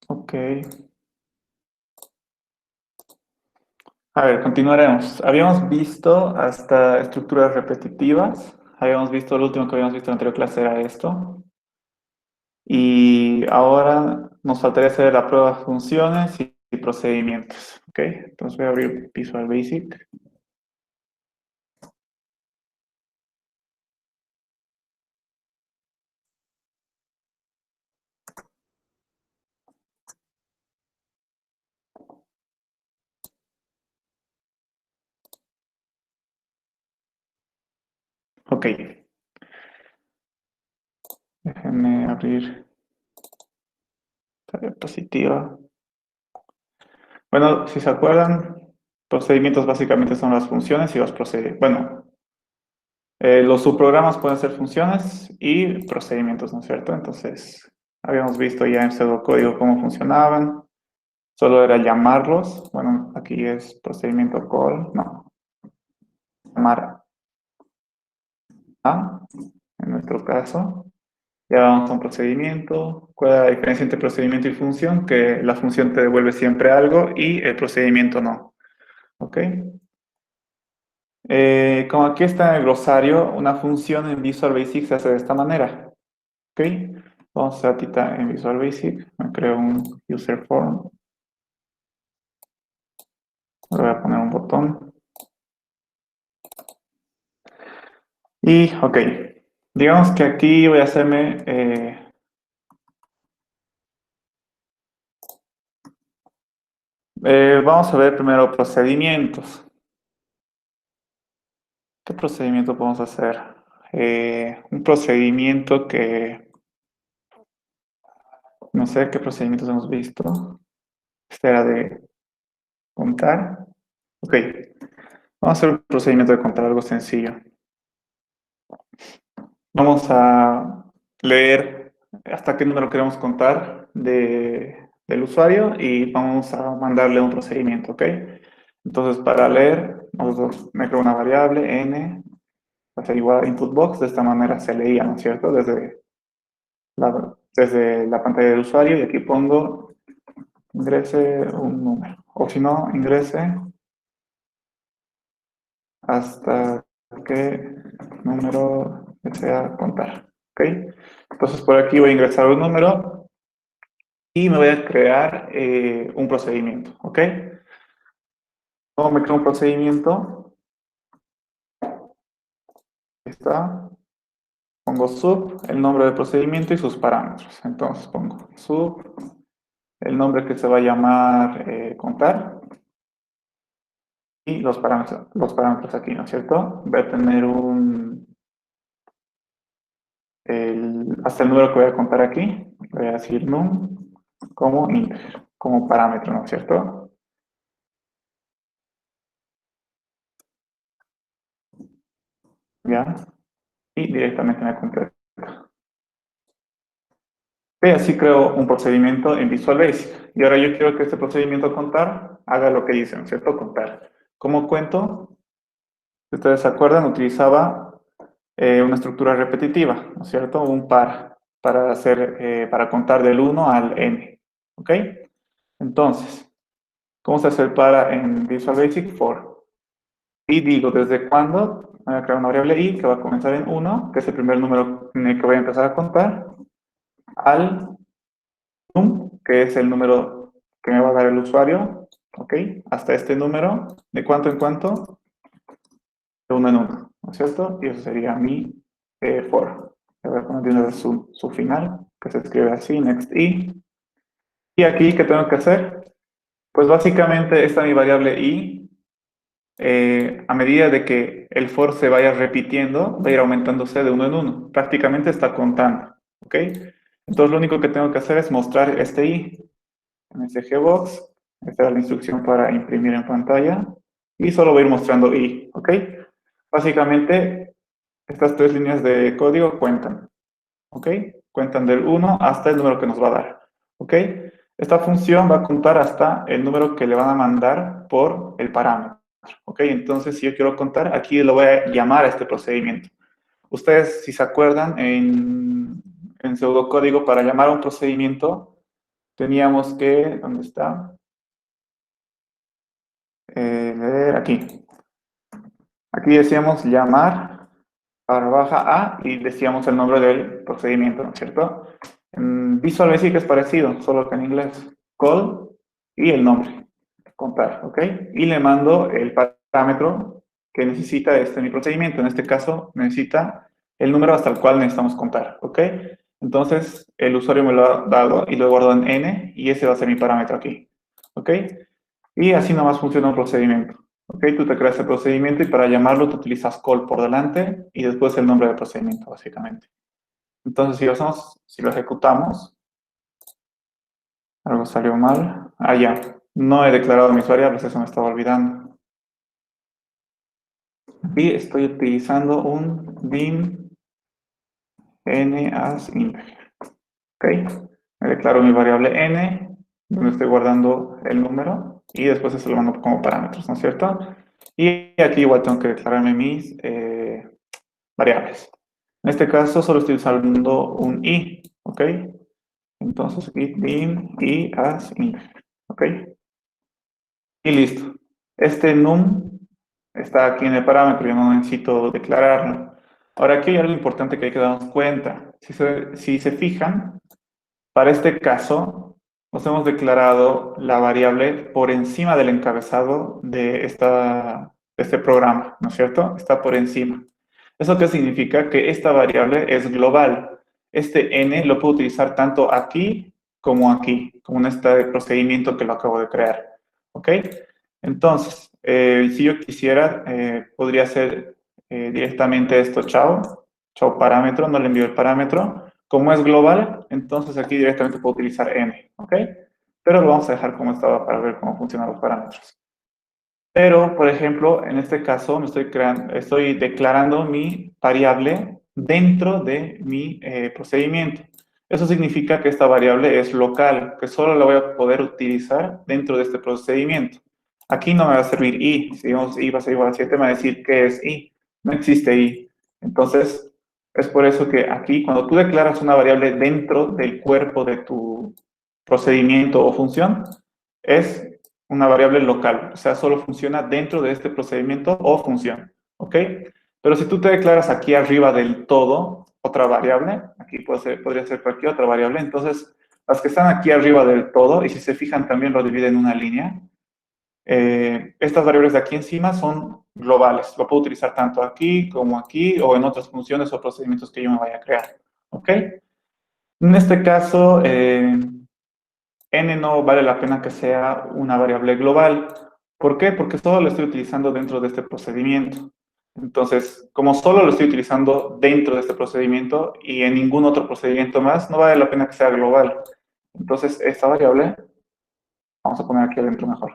Ok. A ver, continuaremos. Habíamos visto hasta estructuras repetitivas. Habíamos visto, lo último que habíamos visto en la anterior clase era esto. Y ahora nos faltaría hacer la prueba de funciones y procedimientos. Ok, entonces voy a abrir Visual Basic. Ok, déjenme abrir esta diapositiva. Bueno, si se acuerdan, procedimientos básicamente son las funciones y los procedimientos. Bueno, los subprogramas pueden ser funciones y procedimientos, ¿no es cierto? Entonces, habíamos visto ya en pseudocódigo cómo funcionaban. Solo era llamarlos. Bueno, aquí es procedimiento call, no, llamar a, en nuestro caso. Ya vamos a un procedimiento. ¿Cuál es la diferencia entre procedimiento y función? Que la función te devuelve siempre algo y el procedimiento no. ¿Ok? Como aquí está en el glosario, una función en Visual Basic se hace de esta manera. ¿Ok? Vamos a hacer en Visual Basic. Me creo un user form. Le voy a poner un botón. Y, ok. Digamos que aquí voy a hacerme... vamos a ver primero procedimientos. ¿Qué procedimiento podemos hacer? Un procedimiento que... No sé qué procedimientos hemos visto. Este era de contar. Ok. Vamos a hacer un procedimiento de contar algo sencillo. Vamos a leer hasta qué número queremos contar del usuario y vamos a mandarle un procedimiento, ¿ok? Entonces, para leer, nosotros me creo una variable n, va a ser igual a input box, de esta manera se leía, ¿no es cierto? Desde la pantalla del usuario y aquí pongo ingrese un número, o si no, ingrese hasta qué número desea contar, ¿ok? Entonces, por aquí voy a ingresar un número y me voy a crear un procedimiento, ¿ok? ¿Cómo me creo un procedimiento? Está, pongo sub, el nombre del procedimiento y sus parámetros. Entonces pongo sub, el nombre que se va a llamar contar y los parámetros aquí, ¿no es cierto? Voy a tener hasta el número que voy a contar aquí, voy a decir num como integer, como parámetro, ¿no es cierto? ¿Ya? Y directamente me completa. Y así creo un procedimiento en Visual Basic. Y ahora yo quiero que este procedimiento contar haga lo que dice, ¿no es cierto? Contar. ¿Cómo cuento? Si ustedes se acuerdan, utilizaba una estructura repetitiva, ¿no es cierto? Un para para contar del 1 al n. ¿Ok? Entonces, ¿cómo se hace el para en Visual Basic? For. Y digo, ¿desde cuándo? Voy a crear una variable i que va a comenzar en 1, que es el primer número en el que voy a empezar a contar, al num, que es el número que me va a dar el usuario, ¿ok? Hasta este número, ¿de cuánto en cuánto? De uno en uno, ¿no es cierto? Y eso sería mi for. Le voy a poner de una vez su final, que se escribe así, next i. Y aquí, ¿qué tengo que hacer? Pues básicamente esta mi variable i, a medida de que el for se vaya repitiendo, va a ir aumentándose de uno en uno. Prácticamente está contando, ¿ok? Entonces lo único que tengo que hacer es mostrar este i en ese gbox. Esta es la instrucción para imprimir en pantalla. Y solo voy a ir mostrando i, ¿ok? Básicamente, estas tres líneas de código cuentan, ¿ok? Cuentan del 1 hasta el número que nos va a dar, ¿ok? Esta función va a contar hasta el número que le van a mandar por el parámetro, ¿ok? Entonces, si yo quiero contar, aquí lo voy a llamar a este procedimiento. Ustedes, si se acuerdan, en pseudocódigo, para llamar a un procedimiento, teníamos que, ¿dónde está? Leer aquí. Aquí decíamos llamar barra baja a y decíamos el nombre del procedimiento, ¿no es cierto? En Visual Basic es parecido, solo que en inglés. Call y el nombre, contar, ¿ok? Y le mando el parámetro que necesita mi procedimiento. En este caso, necesita el número hasta el cual necesitamos contar, ¿ok? Entonces, el usuario me lo ha dado y lo he guardado en n y ese va a ser mi parámetro aquí, ¿ok? Y así nomás funciona un procedimiento. ¿Ok? Tú te creas el procedimiento y para llamarlo tú utilizas call por delante y después el nombre del procedimiento, básicamente. Entonces, si lo ejecutamos, algo salió mal. Ah, ya. No he declarado mis variables, eso me estaba olvidando. Y estoy utilizando un dim n as integer. ¿Ok? Me declaro mi variable n, donde estoy guardando el número, y después eso lo mando como parámetros, ¿no es cierto? Y aquí igual tengo que declararme mis variables. En este caso solo estoy usando un i, ¿ok? Entonces aquí dim i as integer, ¿ok? Y listo. Este num está aquí en el parámetro, yo no necesito declararlo. Ahora aquí hay algo importante que hay que darnos cuenta. Si se fijan, para este caso, nos hemos declarado la variable por encima del encabezado de este programa, ¿no es cierto? Está por encima. ¿Eso qué significa? Que esta variable es global. Este n lo puedo utilizar tanto aquí, como en este procedimiento que lo acabo de crear. ¿Ok? Entonces, si yo quisiera, podría hacer directamente esto, chao parámetro, no le envío el parámetro. Como es global, entonces aquí directamente puedo utilizar n, ¿ok? Pero lo vamos a dejar como estaba para ver cómo funcionan los parámetros. Pero, por ejemplo, en este caso estoy declarando mi variable dentro de mi procedimiento. Eso significa que esta variable es local, que solo la voy a poder utilizar dentro de este procedimiento. Aquí no me va a servir i. Si digamos i va a ser igual a 7, me va a decir qué es i. No existe i. Entonces, es por eso que aquí, cuando tú declaras una variable dentro del cuerpo de tu procedimiento o función, es una variable local, o sea, solo funciona dentro de este procedimiento o función, ¿ok? Pero si tú te declaras aquí arriba del todo otra variable, aquí podría ser cualquier otra variable, entonces las que están aquí arriba del todo, y si se fijan también lo divide en una línea, estas variables de aquí encima son globales, lo puedo utilizar tanto aquí como aquí o en otras funciones o procedimientos que yo me vaya a crear, ¿ok? En este caso, n no vale la pena que sea una variable global. ¿Por qué? Porque solo lo estoy utilizando dentro de este procedimiento. Entonces, como solo lo estoy utilizando dentro de este procedimiento y en ningún otro procedimiento más, no vale la pena que sea global. Entonces, esta variable, vamos a poner aquí adentro mejor.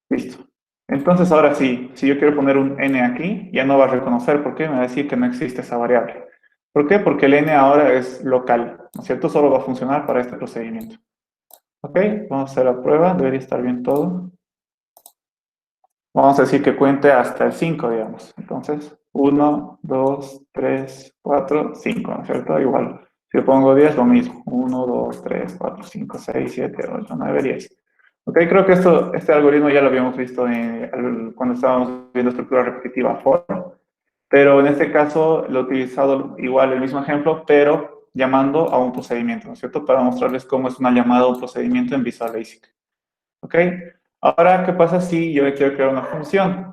Listo. Entonces, ahora sí, si yo quiero poner un n aquí, ya no va a reconocer. ¿Por qué? Me va a decir que no existe esa variable. ¿Por qué? Porque el n ahora es local, ¿no es cierto? Solo va a funcionar para este procedimiento. Ok, vamos a hacer la prueba, debería estar bien todo. Vamos a decir que cuente hasta el 5, digamos. Entonces, 1, 2, 3, 4, 5, ¿no es cierto? Igual, si yo pongo 10, lo mismo. 1, 2, 3, 4, 5, 6, 7, 8, 9, 10. Ok, creo que este algoritmo ya lo habíamos visto cuando estábamos viendo estructura repetitiva for, pero en este caso lo he utilizado igual el mismo ejemplo, pero llamando a un procedimiento, ¿no es cierto? Para mostrarles cómo es una llamada a un procedimiento en Visual Basic. ¿Ok? Ahora, ¿qué pasa si yo quiero crear una función?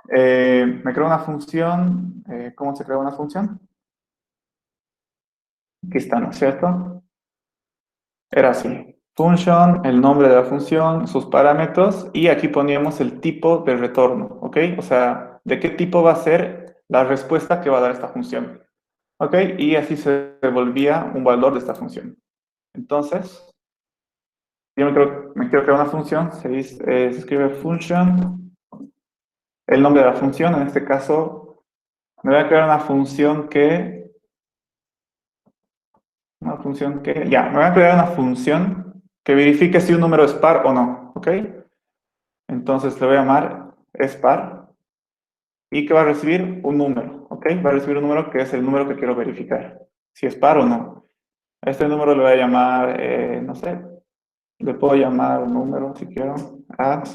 Me creo una función, ¿cómo se crea una función? Aquí está, ¿no es cierto? Era así. Function, el nombre de la función, sus parámetros, y aquí poníamos el tipo de retorno, ¿ok? O sea, de qué tipo va a ser la respuesta que va a dar esta función. ¿Ok? Y así se devolvía un valor de esta función. Entonces, yo me quiero crear una función, se escribe function, el nombre de la función, en este caso, me voy a crear me voy a crear una función que verifique si un número es par o no, ¿ok? Entonces le voy a llamar es par y que va a recibir un número, ¿ok? Va a recibir un número que es el número que quiero verificar, si es par o no. A este número le voy a llamar, no sé, le puedo llamar número si quiero, add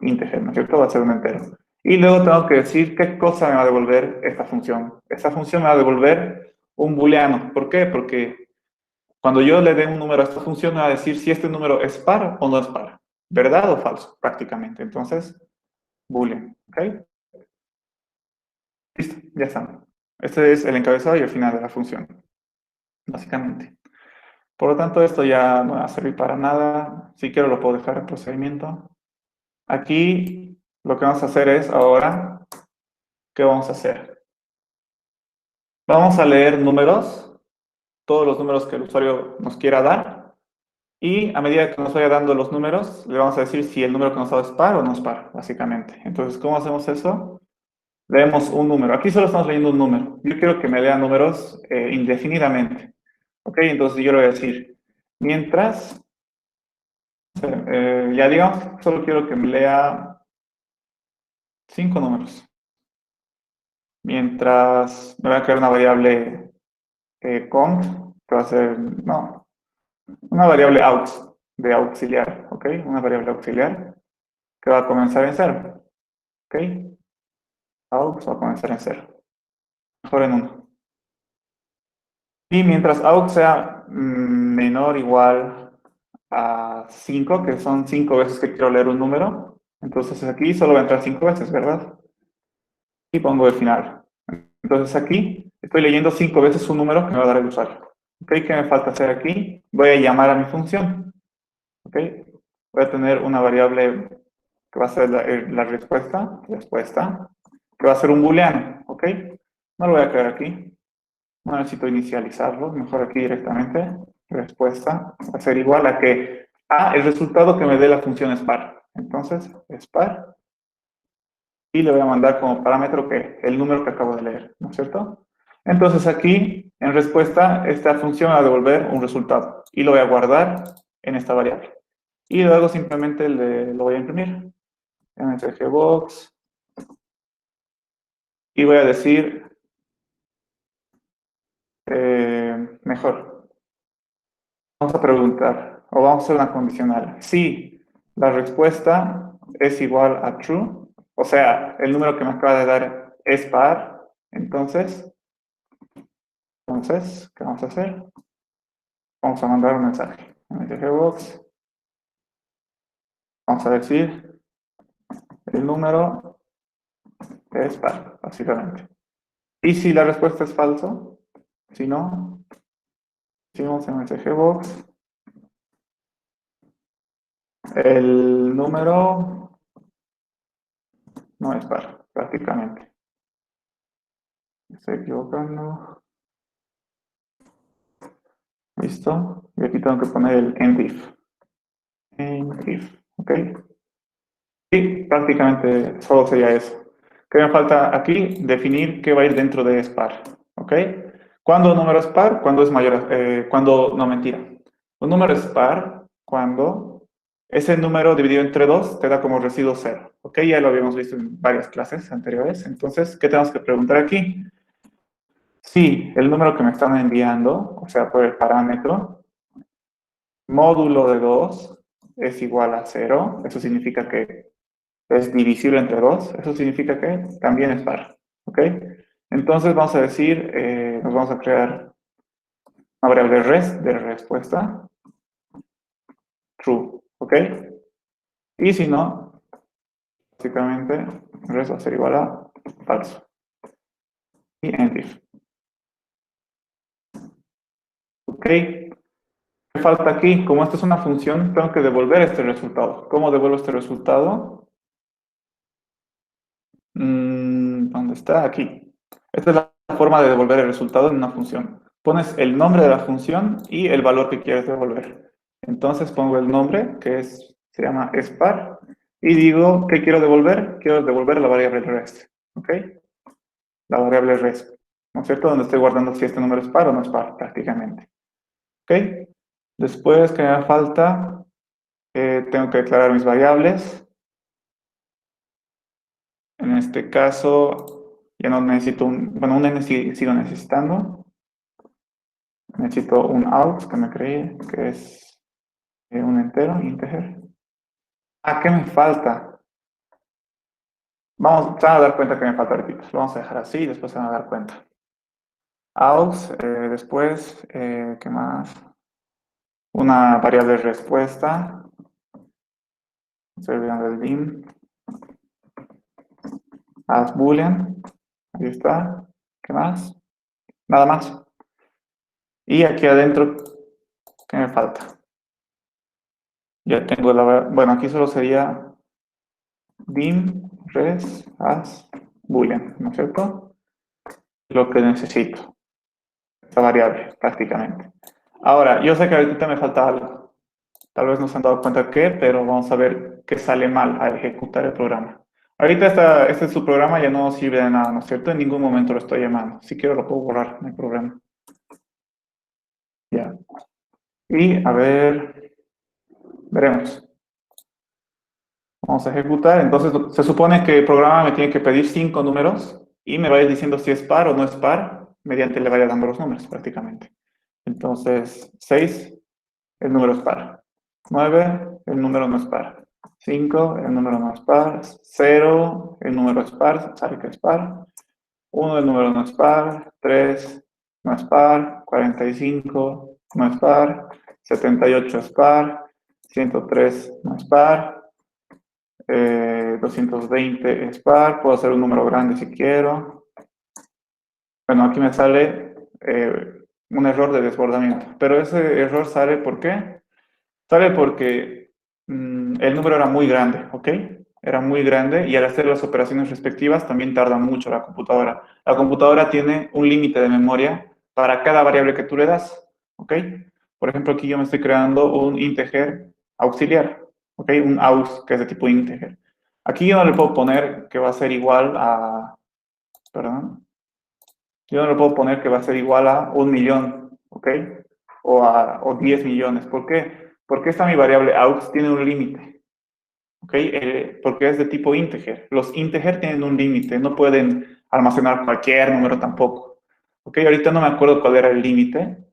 integer, ¿no es cierto? Va a ser un entero. Y luego tengo que decir qué cosa me va a devolver esta función. Esta función me va a devolver un booleano. ¿Por qué? Porque cuando yo le dé un número a esta función me va a decir si este número es par o no es par. ¿Verdad o falso? Prácticamente. Entonces, boolean. ¿Ok? Listo, ya está. Este es el encabezado y el final de la función, básicamente. Por lo tanto, esto ya no va a servir para nada. Si quiero lo puedo dejar en procedimiento. Aquí lo que vamos a hacer es ahora, ¿qué vamos a hacer? Vamos a leer números, todos los números que el usuario nos quiera dar, y a medida que nos vaya dando los números, le vamos a decir si el número que nos ha dado es par o no es par, básicamente. Entonces, ¿cómo hacemos eso? Leemos un número. Aquí solo estamos leyendo un número. Yo quiero que me lea números indefinidamente. ¿Ok? Entonces yo le voy a decir, mientras, ya digamos, solo quiero que me lea 5 números. Mientras me voy a crear una variable cont, que va a ser, no, una variable aux, de auxiliar, ¿ok? Una variable auxiliar que va a comenzar en cero, ¿ok? Aux va a comenzar en cero, mejor en uno. Y mientras aux sea menor o igual a 5, que son 5 veces que quiero leer un número, entonces aquí solo va a entrar 5 veces, ¿verdad? Y pongo el final. Entonces aquí estoy leyendo 5 veces un número que me va a dar el usuario. ¿Ok? ¿Qué me falta hacer aquí? Voy a llamar a mi función. ¿Ok? Voy a tener una variable que va a ser la respuesta, que va a ser un booleano. ¿Ok? No lo voy a crear aquí. No necesito inicializarlo. Mejor aquí directamente. Respuesta va a ser igual a que el resultado que me dé la función es par. Entonces, es par. Y le voy a mandar como parámetro que el número que acabo de leer, ¿no es cierto? Entonces aquí, en respuesta, esta función va a devolver un resultado y lo voy a guardar en esta variable. Y luego simplemente lo voy a imprimir. msgbox y voy a decir, mejor, vamos a preguntar, o vamos a hacer una condicional. Si la respuesta es igual a true, o sea, el número que me acaba de dar es par, entonces, ¿qué vamos a hacer? Vamos a mandar un mensaje. msgbox, vamos a decir, el número es par, básicamente. Y si la respuesta es falso, si no, decimos msgbox, el número no es par, prácticamente. Me estoy equivocando. Listo. Y aquí tengo que poner el endif. Endif, ¿ok? Y prácticamente solo sería eso. ¿Qué me falta aquí? Definir qué va a ir dentro de SPAR, ¿ok? ¿Cuándo un número es par? Cuando es mayor, cuando, no, mentira. Un número es par cuando ese número dividido entre 2 te da como residuo 0, ¿ok? Ya lo habíamos visto en varias clases anteriores. Entonces, ¿qué tenemos que preguntar aquí? Si el número que me están enviando, o sea, por el parámetro, módulo de 2 es igual a 0, eso significa que es divisible entre 2, eso significa que también es par, ¿ok? Entonces vamos a decir, nos vamos a crear una variable res de respuesta, true, ¿ok? Y si no, básicamente res va a ser igual a falso. Y endif. ¿Ok? ¿Qué falta aquí? Como esto es una función, tengo que devolver este resultado. ¿Cómo devuelvo este resultado? ¿Dónde está? Aquí. Esta es la forma de devolver el resultado en una función. Pones el nombre de la función y el valor que quieres devolver. Entonces pongo el nombre, que se llama spar, y digo, ¿qué quiero devolver? Quiero devolver la variable rest. ¿Ok? La variable rest. ¿No es cierto? Donde estoy guardando si este número es par o no es par, prácticamente. ¿Ok? Después, ¿qué me falta? Tengo que declarar mis variables. En este caso, ya no necesito bueno, un n sigo necesitando. Necesito un out que me creé, que es un entero, integer. Ah, ¿qué me falta? Se van a dar cuenta que me falta aretitos. Lo vamos a dejar así y después se van a dar cuenta. Out, después, ¿qué más? Una variable respuesta. Estoy olvidando el dim. As boolean. Ahí está. ¿Qué más? Nada más. Y aquí adentro, ¿qué me falta? Ya tengo bueno, aquí solo sería dim, res, as, boolean, ¿no es cierto? Lo que necesito. Esta variable, prácticamente. Ahora, yo sé que ahorita me falta algo. Tal vez no se han dado cuenta qué, pero vamos a ver qué sale mal al ejecutar el programa. Ahorita este es su programa, ya no sirve de nada, ¿no es cierto? En ningún momento lo estoy llamando. Si quiero lo puedo borrar, no hay problema. Ya. Y a ver, veremos. Vamos a ejecutar. Entonces, se supone que el programa me tiene que pedir 5 números y me va a ir diciendo si es par o no es par, mediante le vaya dando los números prácticamente. Entonces, 6, el número es par. 9, el número no es par. 5, el número no es par. 0, el número es par, sabe que es par. 1, el número no es par. 3, no es par. 45, no es par. 78 es par. 103 no es par. 220 es par. Puedo hacer un número grande si quiero. Bueno, aquí me sale un error de desbordamiento. Pero ese error sale ¿por qué? Sale porque el número era muy grande, ¿ok? Era muy grande y al hacer las operaciones respectivas también tarda mucho la computadora. La computadora tiene un límite de memoria para cada variable que tú le das, ¿ok? Por ejemplo, aquí yo me estoy creando un integer auxiliar, ¿ok? Un aus que es de tipo integer. Aquí yo no le puedo poner que va a ser igual a, perdón, yo no le puedo poner que va a ser igual a 1.000.000, ¿ok? O 10 millones. ¿Por qué? Porque esta mi variable aux tiene un límite, ¿ok? Porque es de tipo integer. Los integer tienen un límite, no pueden almacenar cualquier número tampoco. ¿Ok? Ahorita no me acuerdo cuál era el límite,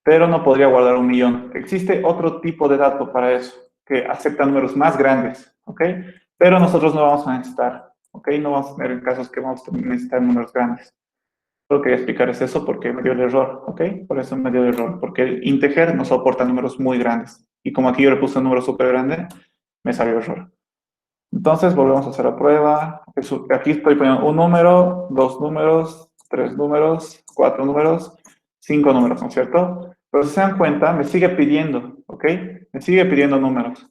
pero no podría guardar 1.000.000. Existe otro tipo de dato para eso, que acepta números más grandes, ¿ok? Pero nosotros no vamos a necesitar, ¿ok? No vamos a tener casos que vamos a necesitar números grandes. Lo que quería explicar es eso porque me dio el error, ¿ok? Por eso me dio el error, porque el integer no soporta números muy grandes. Y como aquí yo le puse un número súper grande, me salió error. Entonces volvemos a hacer la prueba. Aquí estoy poniendo un número, 2 números, 3 números, 4 números, 5 números, ¿no es cierto? Pero si se dan cuenta, me sigue pidiendo, ¿ok? Me sigue pidiendo números.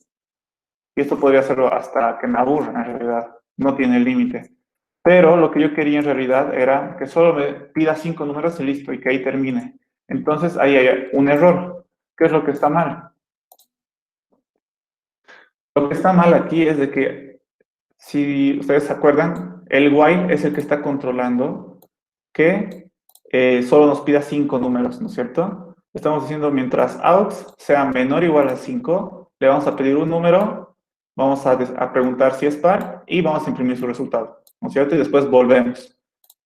Y esto podría hacerlo hasta que me aburra, en realidad. No tiene límite. Pero lo que yo quería en realidad era que solo me pida 5 números y listo, y que ahí termine. Entonces ahí hay un error. ¿Qué es lo que está mal? Lo que está mal aquí es de que, si ustedes se acuerdan, el while es el que está controlando que solo nos pida 5 números, ¿no es cierto? Estamos diciendo mientras aux sea menor o igual a 5, le vamos a pedir un número, vamos a preguntar si es par y vamos a imprimir su resultado, ¿no es cierto? Y después volvemos.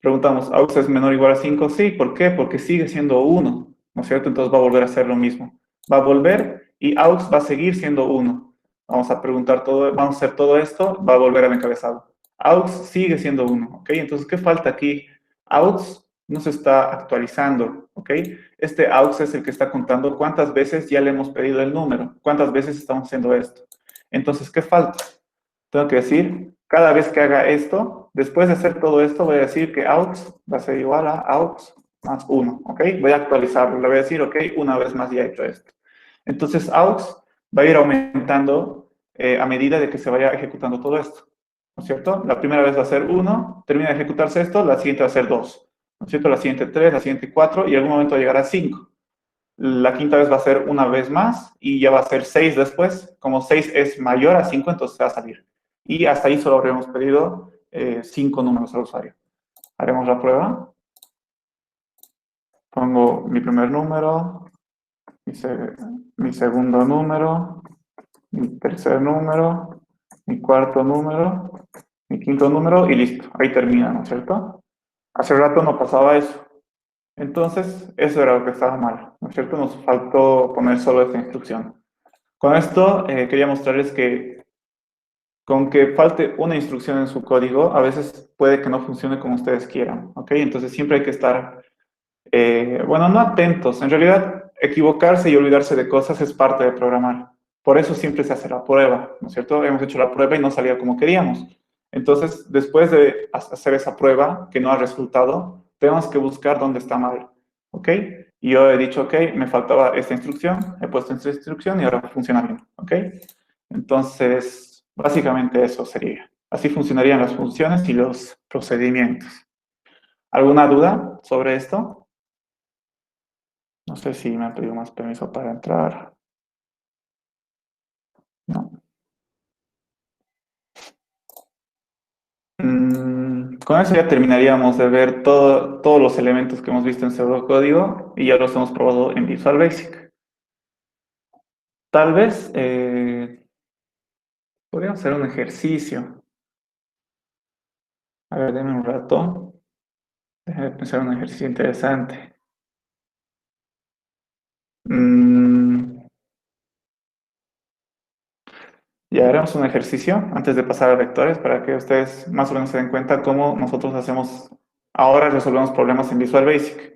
Preguntamos, aux es menor o igual a 5, sí, ¿por qué? Porque sigue siendo 1, ¿no es cierto? Entonces va a volver a hacer lo mismo. Va a volver y aux va a seguir siendo 1. Vamos a preguntar todo, vamos a hacer todo esto, va a volver al encabezado. Aux sigue siendo 1, ¿ok? Entonces, ¿qué falta aquí? Aux no se está actualizando, ¿ok? Este aux es el que está contando cuántas veces ya le hemos pedido el número, cuántas veces estamos haciendo esto. Entonces, ¿qué falta? Tengo que decir, cada vez que haga esto, después de hacer todo esto, voy a decir que aux va a ser igual a aux más 1, ¿ok? Voy a actualizarlo, le voy a decir, ok, una vez más ya he hecho esto. Entonces, aux va a ir aumentando a medida de que se vaya ejecutando todo esto, ¿no es cierto? La primera vez va a ser 1, termina de ejecutarse esto, la siguiente va a ser 2, ¿no es cierto? La siguiente 3, la siguiente 4 y en algún momento llegará a 5. La quinta vez va a ser una vez más y ya va a ser 6 después. Como 6 es mayor a 5, entonces va a salir. Y hasta ahí solo habríamos pedido 5 números al usuario. Haremos la prueba. Pongo mi primer número, mi segundo número, mi tercer número, mi cuarto número, mi quinto número y listo. Ahí termina, ¿no es cierto? Hace rato no pasaba eso. Entonces, eso era lo que estaba mal, ¿no ¿no es cierto? Nos faltó poner solo esta instrucción. Con esto quería mostrarles que con que falte una instrucción en su código, a veces puede que no funcione como ustedes quieran, ¿ok? Entonces siempre hay que estar, bueno, no atentos. En realidad, equivocarse y olvidarse de cosas es parte de programar. Por eso siempre se hace la prueba, ¿no es cierto? Hemos hecho la prueba y no salía como queríamos. Entonces, después de hacer esa prueba que no ha resultado, tenemos que buscar dónde está mal, ¿ok? Y yo he dicho, ok, me faltaba esta instrucción, he puesto esta instrucción y ahora funciona bien, ¿ok? Entonces, básicamente eso sería. Así funcionarían las funciones y los procedimientos. ¿Alguna duda sobre esto? No sé si me han pedido más permiso para entrar. No. Con eso ya terminaríamos de ver todos los elementos que hemos visto en pseudocódigo y ya los hemos probado en Visual Basic. Tal vez podríamos hacer un ejercicio. A ver, denme un rato. Déjenme pensar un ejercicio interesante. Mm, Ya haremos un ejercicio antes de pasar a vectores para que ustedes más o menos se den cuenta cómo nosotros hacemos, ahora resolvemos problemas en Visual Basic.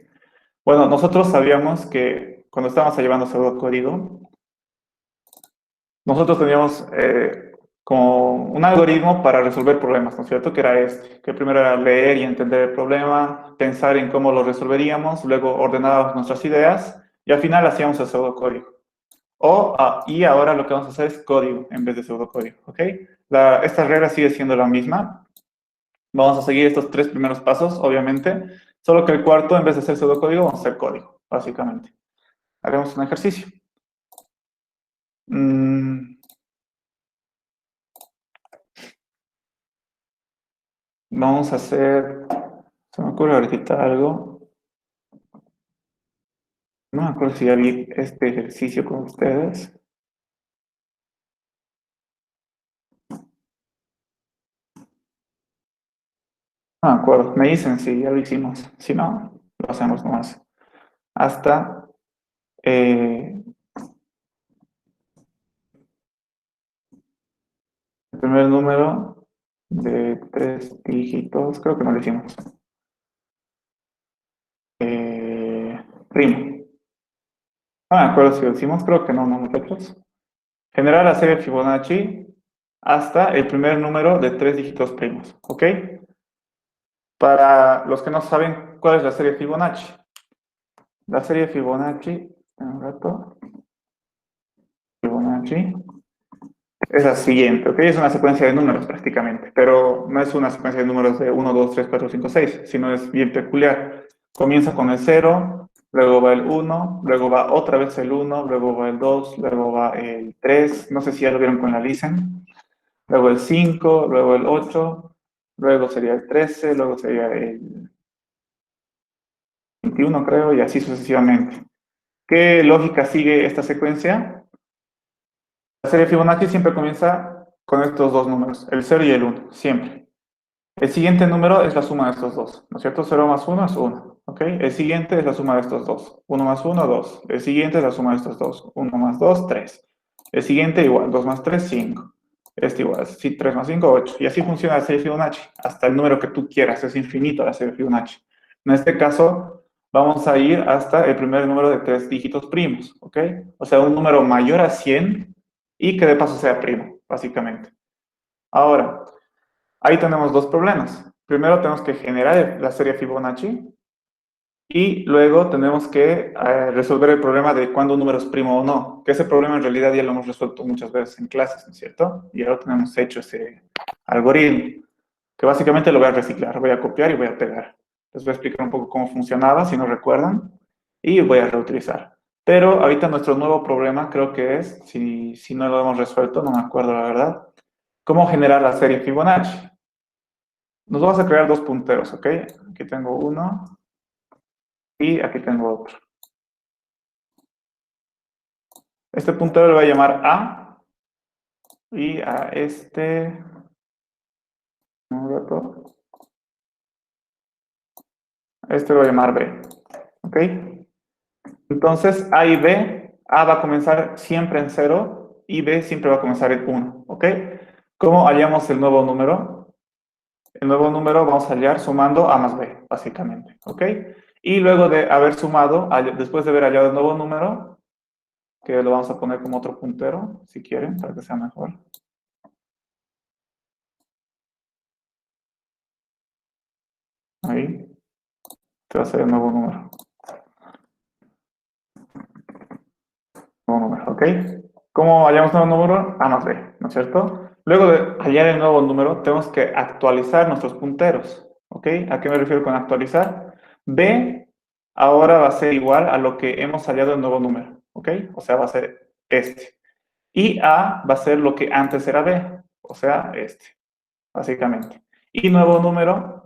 Bueno, nosotros sabíamos que cuando estábamos llevando pseudocódigo, nosotros teníamos como un algoritmo para resolver problemas, ¿no es cierto? Que era este, que primero era leer y entender el problema, pensar en cómo lo resolveríamos, luego ordenábamos nuestras ideas y al final hacíamos el pseudocódigo. Y ahora lo que vamos a hacer es código en vez de pseudocódigo, ¿ok? Esta regla sigue siendo la misma. Vamos a seguir estos tres primeros pasos, obviamente, solo que el cuarto, en vez de hacer pseudocódigo, vamos a hacer código, básicamente. Haremos un ejercicio. Mm, Vamos a hacer, se me ocurre ahorita algo. No me acuerdo si ya vi este ejercicio con ustedes. No me acuerdo, me dicen si ya lo hicimos. Si no, lo hacemos nomás. Hasta el primer número de tres dígitos, creo que no lo hicimos. Primo. No me acuerdo si lo hicimos, creo que no, no, muchachos. Generar la serie Fibonacci hasta el primer número de tres dígitos primos, ¿ok? Para los que no saben cuál es la serie Fibonacci. La serie Fibonacci, un rato, Fibonacci, es la siguiente, ¿ok? Es una secuencia de números prácticamente, pero no es una secuencia de números de 1, 2, 3, 4, 5, 6, sino es bien peculiar. Comienza con el 0, luego va el 1, luego va otra vez el 1, luego va el 2, luego va el 3, no sé si ya lo vieron con la listen, luego el 5, luego el 8, luego sería el 13, luego sería el 21, creo, y así sucesivamente. ¿Qué lógica sigue esta secuencia? La serie Fibonacci siempre comienza con estos dos números, el 0 y el 1, siempre. El siguiente número es la suma de estos dos, ¿no es cierto? 0 más 1 es 1, ¿ok? El siguiente es la suma de estos dos. 1 más 1, 2. El siguiente es la suma de estos dos. 1 más 2, 3. El siguiente igual, 2 más 3, 5. Este igual, sí, 3 más 5, 8. Y así funciona la serie Fibonacci, hasta el número que tú quieras, es infinito la serie Fibonacci. En este caso, vamos a ir hasta el primer número de tres dígitos primos, ¿ok? O sea, un número mayor a 100 y que de paso sea primo, básicamente. Ahora, ahí tenemos dos problemas. Primero tenemos que generar la serie Fibonacci y luego tenemos que resolver el problema de cuándo un número es primo o no, que ese problema en realidad ya lo hemos resuelto muchas veces en clases, ¿no es cierto? Y ahora tenemos hecho ese algoritmo, que básicamente lo voy a reciclar, voy a copiar y voy a pegar. Les voy a explicar un poco cómo funcionaba, si no recuerdan, y voy a reutilizar. Pero ahorita nuestro nuevo problema creo que es, si no lo hemos resuelto, no me acuerdo la verdad, cómo generar la serie Fibonacci. Nos vamos a crear dos punteros, ¿ok? Aquí tengo uno y aquí tengo otro. Este puntero lo voy a llamar A y a este, un rato, a este lo voy a llamar B, ¿ok? Entonces, A y B, A va a comenzar siempre en 0 y B siempre va a comenzar en 1, ¿ok? ¿Cómo hallamos el nuevo número? El nuevo número vamos a hallar sumando A más B, básicamente, ¿ok? Y luego de haber sumado, después de haber hallado el nuevo número, que lo vamos a poner como otro puntero, si quieren, para que sea mejor. Ahí, este va a ser el nuevo número. Nuevo número, ¿ok? ¿Cómo hallamos nuevo número? A más B, ¿no es cierto? Luego de hallar el nuevo número, tenemos que actualizar nuestros punteros, ¿ok? ¿A qué me refiero con actualizar? B ahora va a ser igual a lo que hemos hallado el nuevo número, ¿ok? O sea, va a ser este. Y A va a ser lo que antes era B, o sea, este, básicamente. Y nuevo número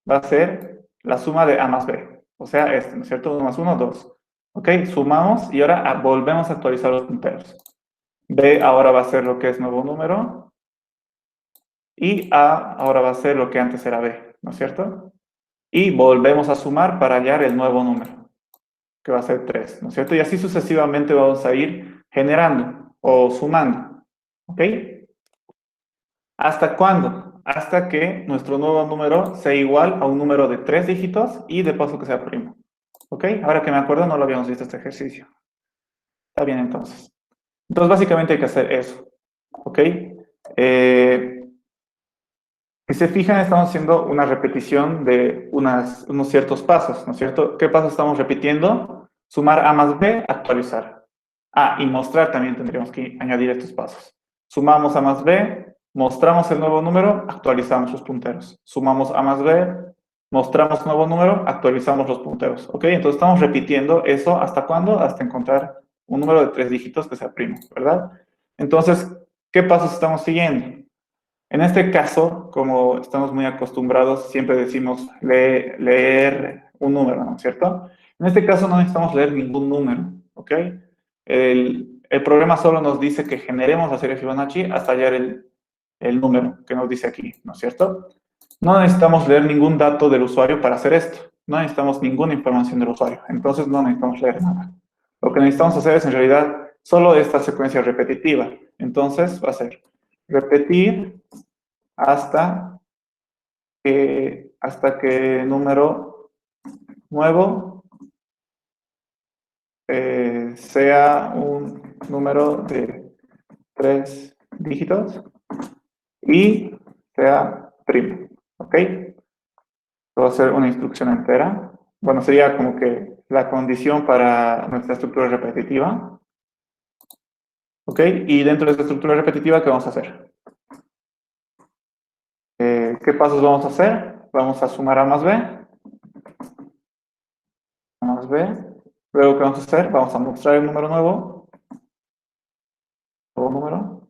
va a ser la suma de A más B, o sea, este, ¿no es cierto? 1 más 1, 2. ¿Ok? Sumamos y ahora volvemos a actualizar los punteros. B ahora va a ser lo que es nuevo número y A ahora va a ser lo que antes era B, ¿no es cierto? Y volvemos a sumar para hallar el nuevo número, que va a ser 3, ¿no es cierto? Y así sucesivamente vamos a ir generando o sumando, ¿ok? ¿Hasta cuándo? Hasta que nuestro nuevo número sea igual a un número de 3 dígitos y de paso que sea primo. ¿Ok? Ahora que me acuerdo, no lo habíamos visto este ejercicio. Está bien entonces. Entonces, básicamente hay que hacer eso. ¿Ok? Si se fijan, estamos haciendo una repetición de unos ciertos pasos, ¿no es cierto? ¿Qué pasos estamos repitiendo? Sumar A más B, actualizar. Ah, y mostrar también tendríamos que añadir estos pasos. Sumamos A más B, mostramos el nuevo número, actualizamos los punteros. Sumamos A más B, mostramos nuevo número, actualizamos los punteros. ¿Ok? Entonces estamos repitiendo eso, ¿hasta cuándo? Hasta encontrar un número de 3 dígitos que sea primo, ¿verdad? Entonces, ¿qué pasos estamos siguiendo? En este caso, como estamos muy acostumbrados, siempre decimos leer un número, ¿no es cierto? En este caso no necesitamos leer ningún número, ¿ok? El programa solo nos dice que generemos la serie Fibonacci hasta hallar el número que nos dice aquí, ¿no es cierto? No necesitamos leer ningún dato del usuario para hacer esto. No necesitamos ninguna información del usuario. Entonces no necesitamos leer nada. Lo que necesitamos hacer es en realidad solo esta secuencia repetitiva. Entonces va a ser repetir hasta que el número nuevo sea un número de 3 dígitos y sea primo. ¿Ok? Esto va a ser una instrucción entera. Bueno, sería como que la condición para nuestra estructura repetitiva. ¿Ok? Y dentro de esta estructura repetitiva, ¿qué vamos a hacer? ¿Qué pasos vamos a hacer? Vamos a sumar A más B. A más B. Luego, ¿qué vamos a hacer? Vamos a mostrar el número nuevo. Nuevo número.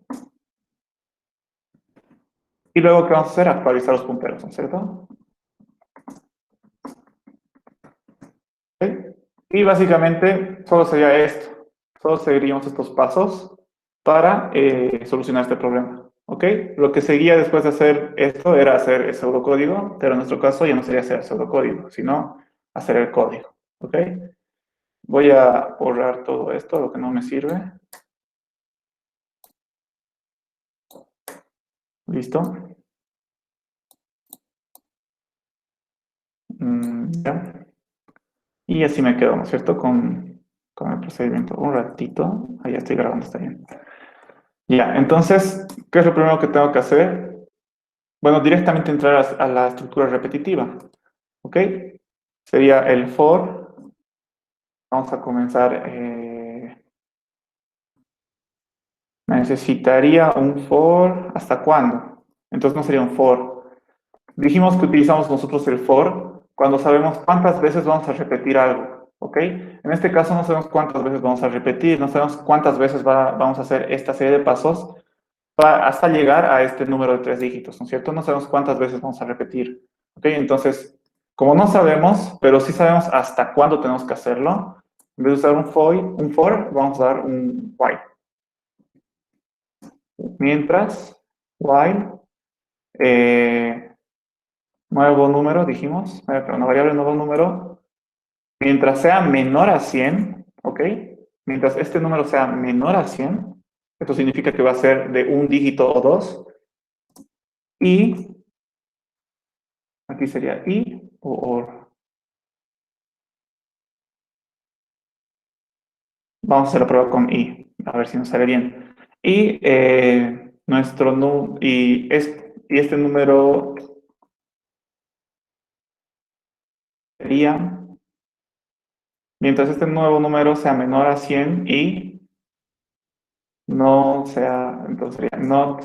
Y luego, ¿qué vamos a hacer? Actualizar los punteros, ¿no es cierto? ¿Ok? Y básicamente, solo sería esto. Solo seguiríamos estos pasos para solucionar este problema. ¿Ok? Lo que seguía después de hacer esto era hacer el pseudocódigo, pero en nuestro caso ya no sería hacer el pseudocódigo, sino hacer el código. ¿Ok? Voy a borrar todo esto, lo que no me sirve. ¿Listo? Ya. Y así me quedo, ¿no es cierto? Con el procedimiento. Un ratito. Ahí ya estoy grabando, está bien. Ya, entonces, ¿qué es lo primero que tengo que hacer? Bueno, directamente entrar a la estructura repetitiva. ¿Ok? Sería el for. Vamos a comenzar. Necesitaría un for. ¿Hasta cuándo? Entonces no sería un for. Dijimos que utilizamos nosotros el for cuando sabemos cuántas veces vamos a repetir algo. ¿Ok? En este caso no sabemos cuántas veces vamos a repetir, no sabemos cuántas veces vamos a hacer esta serie de pasos hasta llegar a este número de 3 dígitos, ¿no es cierto? No sabemos cuántas veces vamos a repetir. ¿Ok? Entonces, como no sabemos, pero sí sabemos hasta cuándo tenemos que hacerlo, en vez de usar un for, vamos a dar un while. Mientras, while, nuevo número, dijimos, una variable nuevo número, mientras sea menor a 100, ¿ok? Mientras este número sea menor a 100, esto significa que va a ser de un dígito o dos, y aquí sería y o OR. Vamos a hacer la prueba con i, a ver si nos sale bien. Y y este número sería, mientras este nuevo número sea menor a 100 y no sea, entonces sería not,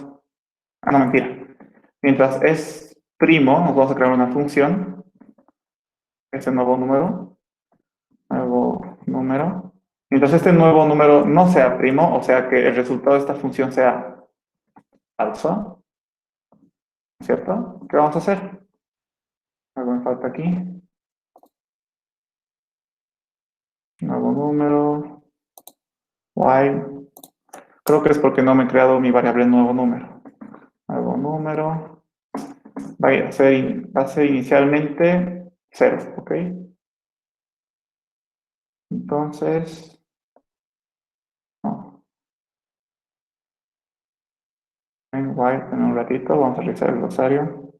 no, mentira. Mientras es primo, nos vamos a crear una función, este nuevo número. Mientras este nuevo número no sea primo, o sea que el resultado de esta función sea falso, ¿cierto? ¿Qué vamos a hacer? Algo me falta aquí. Nuevo número, while. Creo que es porque no me he creado mi variable nuevo número. Nuevo número. Va a ser inicialmente 0, ¿ok? Entonces, no. En while, en un ratito, vamos a realizar el glosario.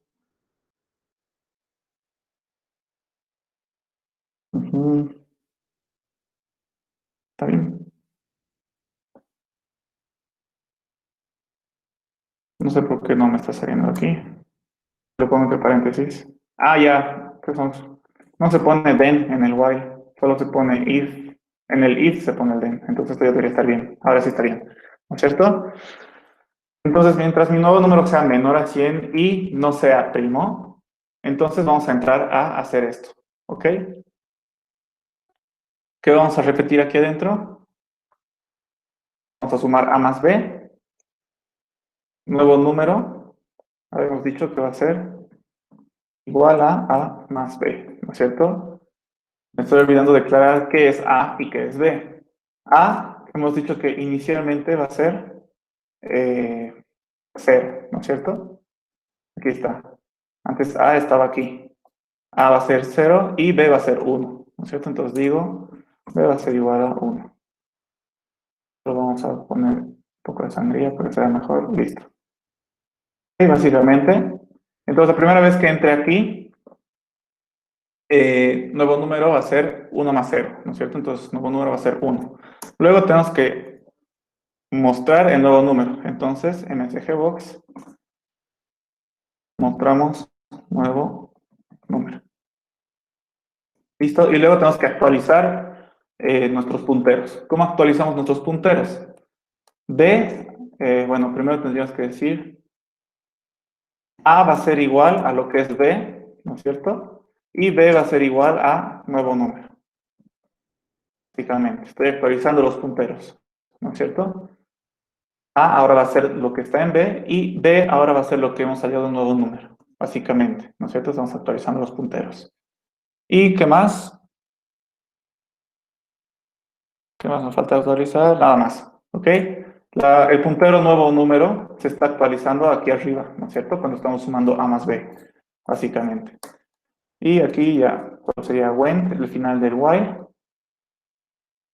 Ujú. ¿Está bien? No sé por qué no me está saliendo aquí. Le pongo entre paréntesis. Ah, ya. ¿Qué son? No se pone then en el while, solo se pone if. En el if se pone el then. Entonces esto ya debería estar bien. Ahora sí está bien. ¿No es cierto? Entonces, mientras mi nuevo número sea menor a 100 y no sea primo, entonces vamos a entrar a hacer esto. ¿Ok? ¿Qué vamos a repetir aquí adentro? Vamos a sumar a más b. Nuevo número. Habíamos dicho que va a ser igual a más b. ¿No es cierto? Me estoy olvidando declarar qué es A y qué es B. A, hemos dicho que inicialmente va a ser 0, ¿no es cierto? Aquí está. Antes A estaba aquí. A va a ser 0 y B va a ser 1, ¿no es cierto? Entonces digo, B va a ser igual a 1. Lo vamos a poner un poco de sangría para que sea mejor. Listo. Y básicamente, entonces la primera vez que entre aquí, nuevo número va a ser 1 más 0, ¿no es cierto? Entonces nuevo número va a ser 1. Luego tenemos que mostrar el nuevo número. Entonces, msgbox, mostramos nuevo número. ¿Listo? Y luego tenemos que actualizar nuestros punteros. ¿Cómo actualizamos nuestros punteros? Bueno, primero tendríamos que decir A va a ser igual a lo que es B, ¿no es cierto? Y B va a ser igual a nuevo número. Básicamente, estoy actualizando los punteros, ¿no es cierto? A ahora va a ser lo que está en B y B ahora va a ser lo que hemos salido de un nuevo número, básicamente, ¿no es cierto? Estamos actualizando los punteros. ¿Y qué más? ¿Qué más nos falta actualizar? Nada más, ¿ok? El puntero nuevo número se está actualizando aquí arriba, ¿no es cierto? Cuando estamos sumando A más B, básicamente. Y aquí ya sería when, el final del while.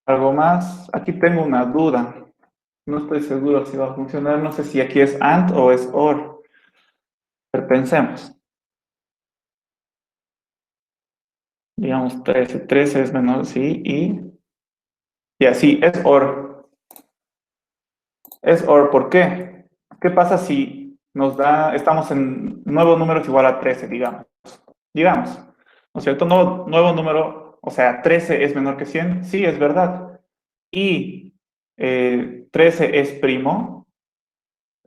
Algo más. Aquí tengo una duda. No estoy seguro si va a funcionar. No sé si aquí es AND o es OR. Pero pensemos. Digamos 13. 13 es menor, sí. Y así, es OR. Es OR, ¿por qué? ¿Qué pasa si estamos en nuevo número es igual a 13, digamos? Digamos, ¿no es cierto? Nuevo número, o sea, 13 es menor que 100. Sí, es verdad. Y 13 es primo.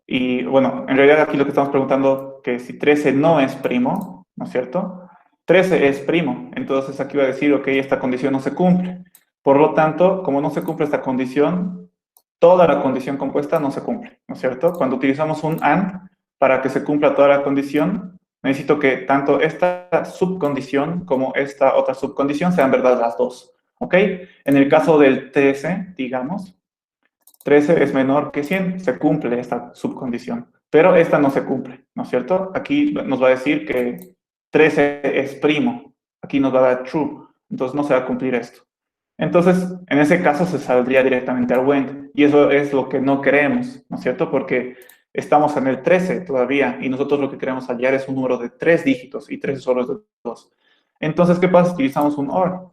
Y bueno, en realidad aquí lo que estamos preguntando que si 13 no es primo, ¿no es cierto? 13 es primo, entonces aquí va a decir, ok, esta condición no se cumple. Por lo tanto, como no se cumple esta condición, toda la condición compuesta no se cumple, ¿no es cierto? Cuando utilizamos un AND, para que se cumpla toda la condición, necesito que tanto esta subcondición como esta otra subcondición sean verdad las dos, ¿ok? En el caso del 13, digamos, 13 es menor que 100, se cumple esta subcondición, pero esta no se cumple, ¿no es cierto? Aquí nos va a decir que 13 es primo, aquí nos va a dar true, entonces no se va a cumplir esto. Entonces, en ese caso se saldría directamente al went, y eso es lo que no queremos, ¿no es cierto? Porque estamos en el 13 todavía, y nosotros lo que queremos hallar es un número de 3 dígitos, y 3 solo es de 2. Entonces, ¿qué pasa? Utilizamos un OR.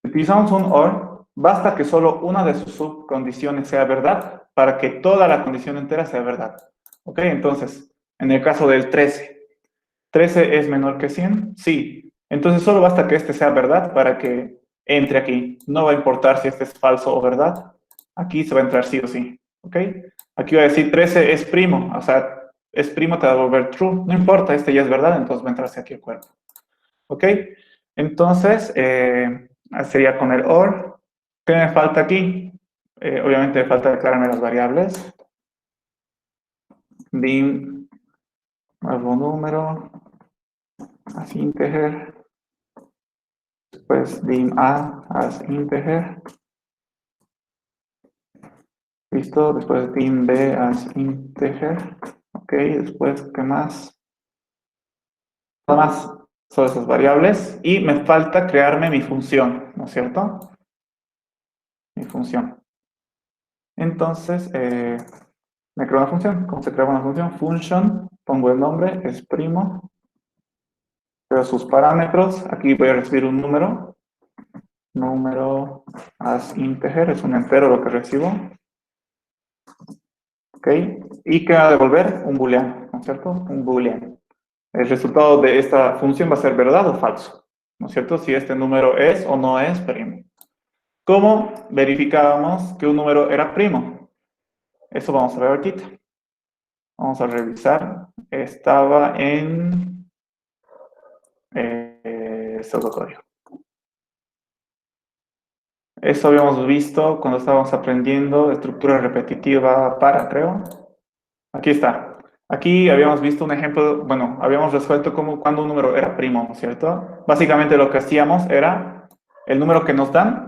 Utilizamos un OR, basta que solo una de sus subcondiciones sea verdad, para que toda la condición entera sea verdad. ¿Ok? Entonces, en el caso del 13, ¿13 es menor que 100? Sí. Entonces solo basta que este sea verdad para que entre aquí. No va a importar si este es falso o verdad. Aquí se va a entrar sí o sí. ¿Ok? Aquí va a decir 13 es primo. O sea, es primo, te va a volver true. No importa, este ya es verdad, entonces va a entrarse aquí el cuerpo. ¿Ok? Entonces, sería con el OR. ¿Qué me falta aquí? Obviamente me falta declararme las variables. Dim nuevo número, as integer. Después dim a as integer. Listo. Después dim b as integer. Ok. Después, ¿qué más? Nada más son esas variables. Y me falta crearme mi función, ¿no es cierto? Mi función. Entonces, me creo una función. ¿Cómo se crea una función? Function, pongo el nombre, es primo, creo sus parámetros. Aquí voy a recibir un número. Número as integer, es un entero lo que recibo. ¿Ok? Y que va a devolver un booleano, ¿no es cierto? Un booleano. El resultado de esta función va a ser verdad o falso, ¿no es cierto? Si este número es o no es primo. ¿Cómo verificábamos que un número era primo? Eso vamos a ver ahorita. Vamos a revisar. Estaba en pseudocódigo. Eso habíamos visto cuando estábamos aprendiendo estructura repetitiva para, creo. Aquí está. Aquí habíamos visto un ejemplo, bueno, habíamos resuelto como cuando un número era primo, ¿no es cierto? Básicamente lo que hacíamos era el número que nos dan,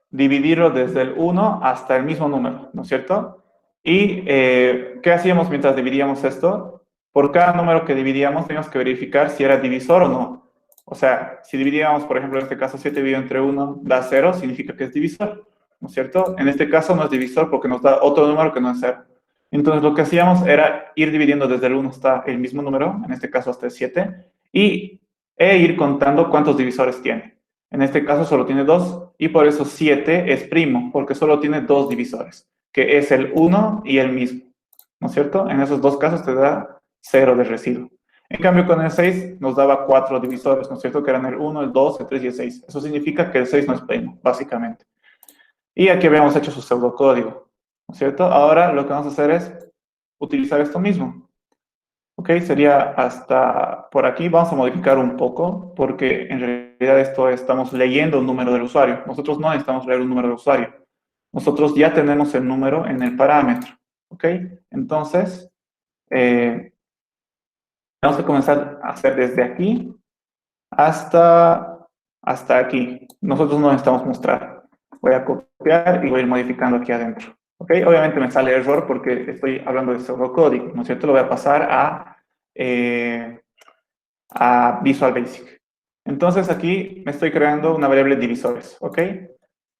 dividirlo desde el 1 hasta el mismo número, ¿no es cierto? ¿Y qué hacíamos mientras dividíamos esto? Por cada número que dividíamos teníamos que verificar si era divisor o no. O sea, si dividíamos, por ejemplo, en este caso 7 dividido entre 1 da 0, significa que es divisor, ¿no es cierto? En este caso no es divisor porque nos da otro número que no es 0. Entonces lo que hacíamos era ir dividiendo desde el 1 hasta el mismo número, en este caso hasta el 7, e ir contando cuántos divisores tiene. En este caso solo tiene 2 y por eso 7 es primo, porque solo tiene 2 divisores, que es el 1 y el mismo, ¿no es cierto? En esos dos casos te da 0 de residuo. En cambio con el 6 nos daba 4 divisores, ¿no es cierto? Que eran el 1, el 2, el 3 y el 6. Eso significa que el 6 no es primo, básicamente. Y aquí habíamos hecho su pseudocódigo, ¿no es cierto? Ahora lo que vamos a hacer es utilizar esto mismo. Ok, sería hasta por aquí. Vamos a modificar un poco porque en realidad esto estamos leyendo un número del usuario. Nosotros no necesitamos leer un número del usuario. Nosotros ya tenemos el número en el parámetro. Ok, entonces vamos a comenzar a hacer desde aquí hasta aquí. Nosotros no necesitamos mostrar. Voy a copiar y voy a ir modificando aquí adentro. ¿Ok? Obviamente me sale error porque estoy hablando de pseudocódigo, ¿no es cierto? Lo voy a pasar a Visual Basic. Entonces aquí me estoy creando una variable divisores, ¿ok?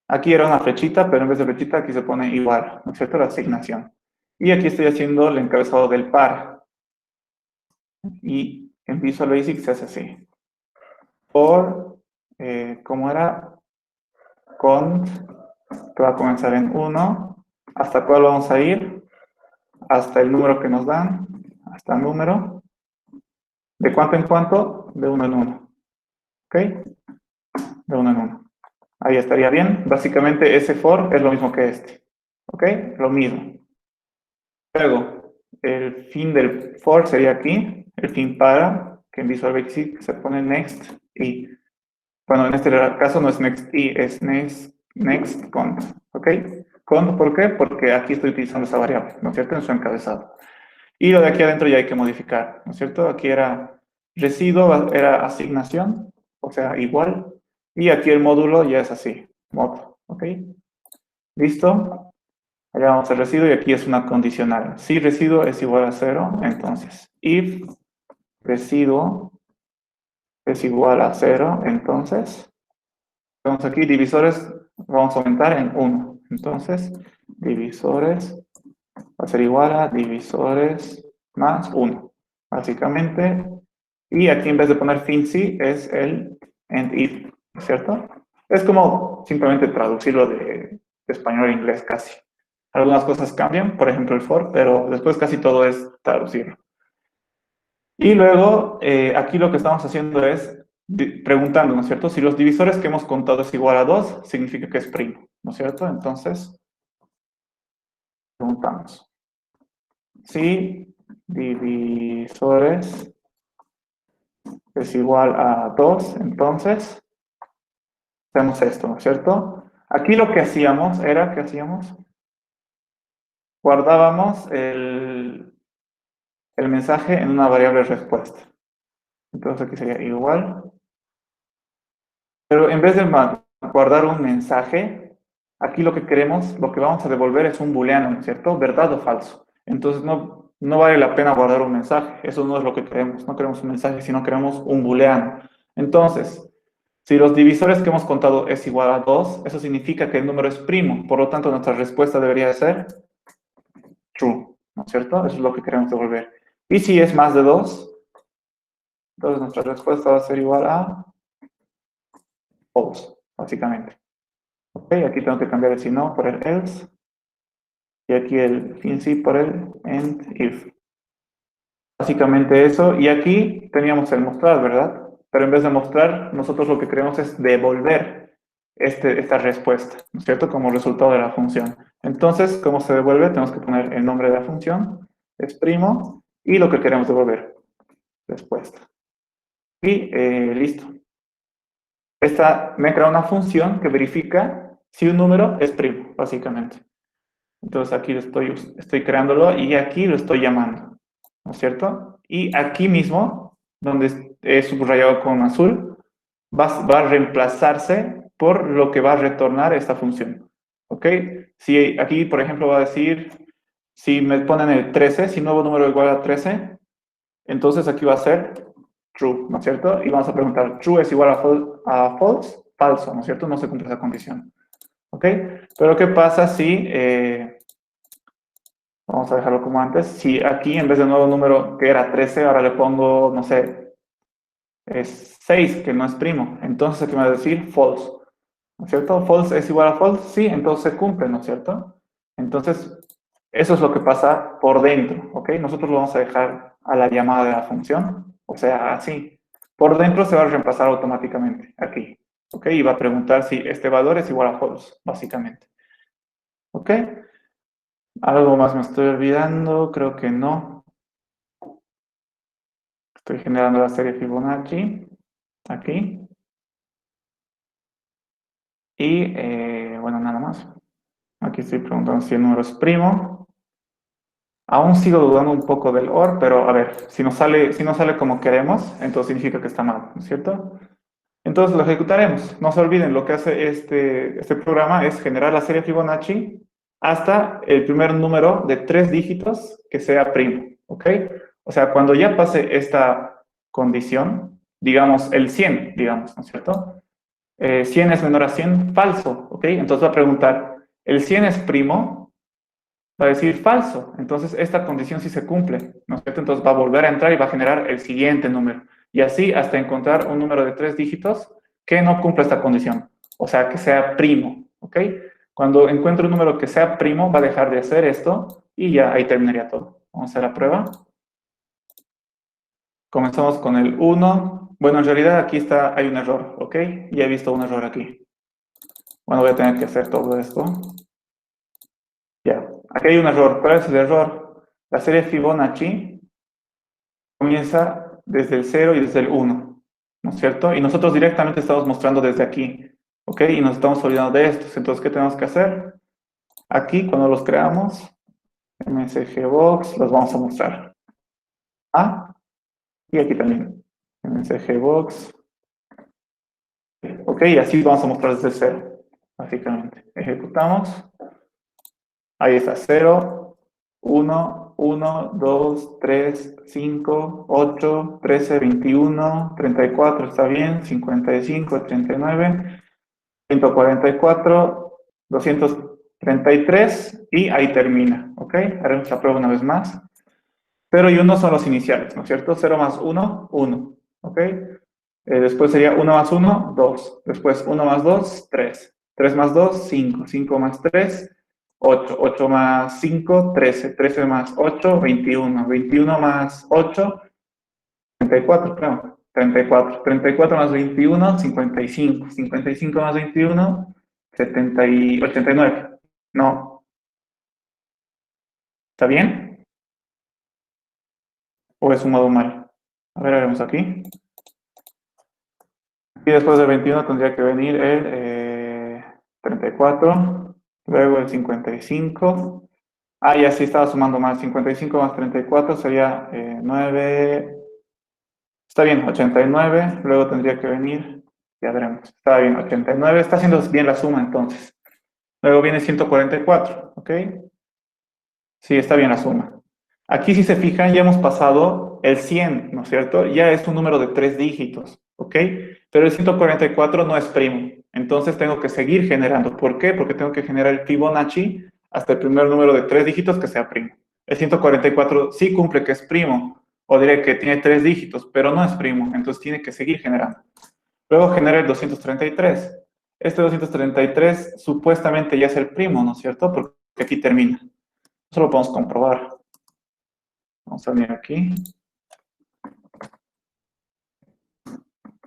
Aquí era una flechita, pero en vez de flechita aquí se pone igual, ¿no es cierto? La asignación. Y aquí estoy haciendo el encabezado del par. Y en Visual Basic se hace así. Por, ¿cómo era? Cont, que va a comenzar en 1. ¿Hasta cuál vamos a ir? Hasta el número que nos dan. Hasta el número. ¿De cuánto en cuánto? De 1 en 1. ¿Ok? De 1 en 1. Ahí estaría bien. Básicamente ese for es lo mismo que este. ¿Ok? Lo mismo. Luego, el fin del for sería aquí. El fin para, que en Visual Basic se pone next y, bueno, en este caso no es next y, es next cont. ¿Ok? Cont, ¿por qué? Porque aquí estoy utilizando esa variable, ¿no es cierto? En su encabezado. Y lo de aquí adentro ya hay que modificar, ¿no es cierto? Aquí era residuo, era asignación, o sea, igual. Y aquí el módulo ya es así, mod, ¿ok? ¿Listo? Allá vamos al residuo y aquí es una condicional. Si residuo es igual a 0, entonces if residuo es igual a 0, entonces Vamos aquí, divisores, vamos a aumentar en 1. Entonces, divisores va a ser igual a divisores más 1, básicamente. Y aquí en vez de poner fin-si, es el end-if, ¿cierto? Es como simplemente traducirlo de español a inglés casi. Algunas cosas cambian, por ejemplo el for, pero después casi todo es traducirlo. Y luego, aquí lo que estamos haciendo es preguntando, ¿no es cierto? Si los divisores que hemos contado es igual a 2, significa que es primo, ¿no es cierto? Entonces, preguntamos. Si divisores es igual a 2, entonces hacemos esto, ¿no es cierto? Aquí lo que hacíamos era, ¿qué hacíamos? Guardábamos el mensaje en una variable respuesta. Entonces aquí sería igual. Pero en vez de guardar un mensaje, aquí lo que queremos, lo que vamos a devolver es un booleano, ¿no es cierto? ¿Verdad o falso? Entonces no vale la pena guardar un mensaje. Eso no es lo que queremos. No queremos un mensaje, sino queremos un booleano. Entonces, si los divisores que hemos contado es igual a 2, eso significa que el número es primo. Por lo tanto, nuestra respuesta debería ser true, ¿no es cierto? Eso es lo que queremos devolver. Y si es más de 2, entonces nuestra respuesta va a ser igual a false, básicamente. Ok, aquí tengo que cambiar el si no por el else. Y aquí el fin-si por el end-if. Básicamente eso. Y aquí teníamos el mostrar, ¿verdad? Pero en vez de mostrar, nosotros lo que queremos es devolver esta respuesta, ¿no es cierto? Como resultado de la función. Entonces, ¿cómo se devuelve? Tenemos que poner el nombre de la función, es primo, y lo que queremos devolver, respuesta. Y listo. Esta me crea una función que verifica si un número es primo, básicamente. Entonces aquí estoy creándolo y aquí lo estoy llamando, ¿no es cierto? Y aquí mismo, donde he subrayado con azul, va a reemplazarse por lo que va a retornar esta función, ¿ok? Si aquí, por ejemplo, va a decir, si me ponen el 13, si nuevo número igual a 13, entonces aquí va a ser true, ¿no es cierto? Y vamos a preguntar, true es igual a false, falso, ¿no es cierto? No se cumple esa condición, ¿ok? Pero ¿qué pasa si... vamos a dejarlo como antes. Si aquí, en vez de nuevo número que era 13, ahora le pongo, no sé, es 6, que no es primo. Entonces aquí me va a decir false, ¿no es cierto? False es igual a false, sí, entonces se cumple, ¿no es cierto? Entonces, eso es lo que pasa por dentro, ¿ok? Nosotros lo vamos a dejar a la llamada de la función, o sea, así. Por dentro se va a reemplazar automáticamente, aquí, ¿ok? Y va a preguntar si este valor es igual a false, básicamente. ¿Ok? ¿Algo más me estoy olvidando? Creo que no. Estoy generando la serie Fibonacci, aquí. Y, bueno, nada más. Aquí estoy preguntando si el número es primo. Aún sigo dudando un poco del OR, pero a ver, si no sale como queremos, entonces significa que está mal, ¿no es cierto? Entonces lo ejecutaremos. No se olviden, lo que hace este programa es generar la serie Fibonacci hasta el primer número de 3 dígitos que sea primo, ¿ok? O sea, cuando ya pase esta condición, digamos el 100, digamos, ¿no es cierto? 100 es menor a 100, falso, ¿ok? Entonces va a preguntar, ¿el 100 es primo? Va a decir falso. Entonces esta condición sí se cumple, ¿no es cierto? Entonces va a volver a entrar y va a generar el siguiente número. Y así hasta encontrar un número de 3 dígitos que no cumpla esta condición. O sea, que sea primo, ¿ok? Cuando encuentre un número que sea primo, va a dejar de hacer esto y ya ahí terminaría todo. Vamos a hacer la prueba. Comenzamos con el 1. Bueno, en realidad aquí hay un error, ¿ok? Ya he visto un error aquí. Bueno, voy a tener que hacer todo esto. Ya, aquí hay un error. ¿Cuál es el error? La serie Fibonacci comienza desde el 0 y desde el 1, ¿no es cierto? Y nosotros directamente estamos mostrando desde aquí, ¿ok? Y nos estamos olvidando de estos. Entonces, ¿qué tenemos que hacer? Aquí, cuando los creamos, MSGBox, los vamos a mostrar. Ah, y aquí también. MSGBox. Ok, y así vamos a mostrar desde 0, básicamente. Ejecutamos. Ahí está, 0, 1, 1, 2, 3, 5, 8, 13, 21, 34, está bien, 55, 39. 144, 233 y ahí termina, ¿ok? Haremos la prueba una vez más. 0 y 1 son los iniciales, ¿no es cierto? 0 más 1, 1, ¿ok? Después sería 1 más 1, 2. Después 1 más 2, 3. 3 más 2, 5. 5 más 3, 8. 8 más 5, 13. 13 más 8, 21. 21 más 8, 34, creo. 34. 34 más 21, 55. 55 más 21, 89. No. ¿Está bien? ¿O he sumado mal? A ver, haremos aquí. Y después del 21 tendría que venir el 34, luego el 55. Ah, ya sí estaba sumando más. 55 más 34 sería 9. Está bien, 89. Luego tendría que venir, ya veremos. Está bien, 89. Está haciendo bien la suma entonces. Luego viene 144, ¿ok? Sí, está bien la suma. Aquí, si se fijan, ya hemos pasado el 100, ¿no es cierto? Ya es un número de 3 dígitos, ¿ok? Pero el 144 no es primo. Entonces tengo que seguir generando. ¿Por qué? Porque tengo que generar el Fibonacci hasta el primer número de 3 dígitos que sea primo. El 144 sí cumple que es primo, o diré que tiene 3 dígitos, pero no es primo. Entonces tiene que seguir generando. Luego genera el 233. Este 233 supuestamente ya es el primo, ¿no es cierto? Porque aquí termina. Eso lo podemos comprobar. Vamos a venir aquí.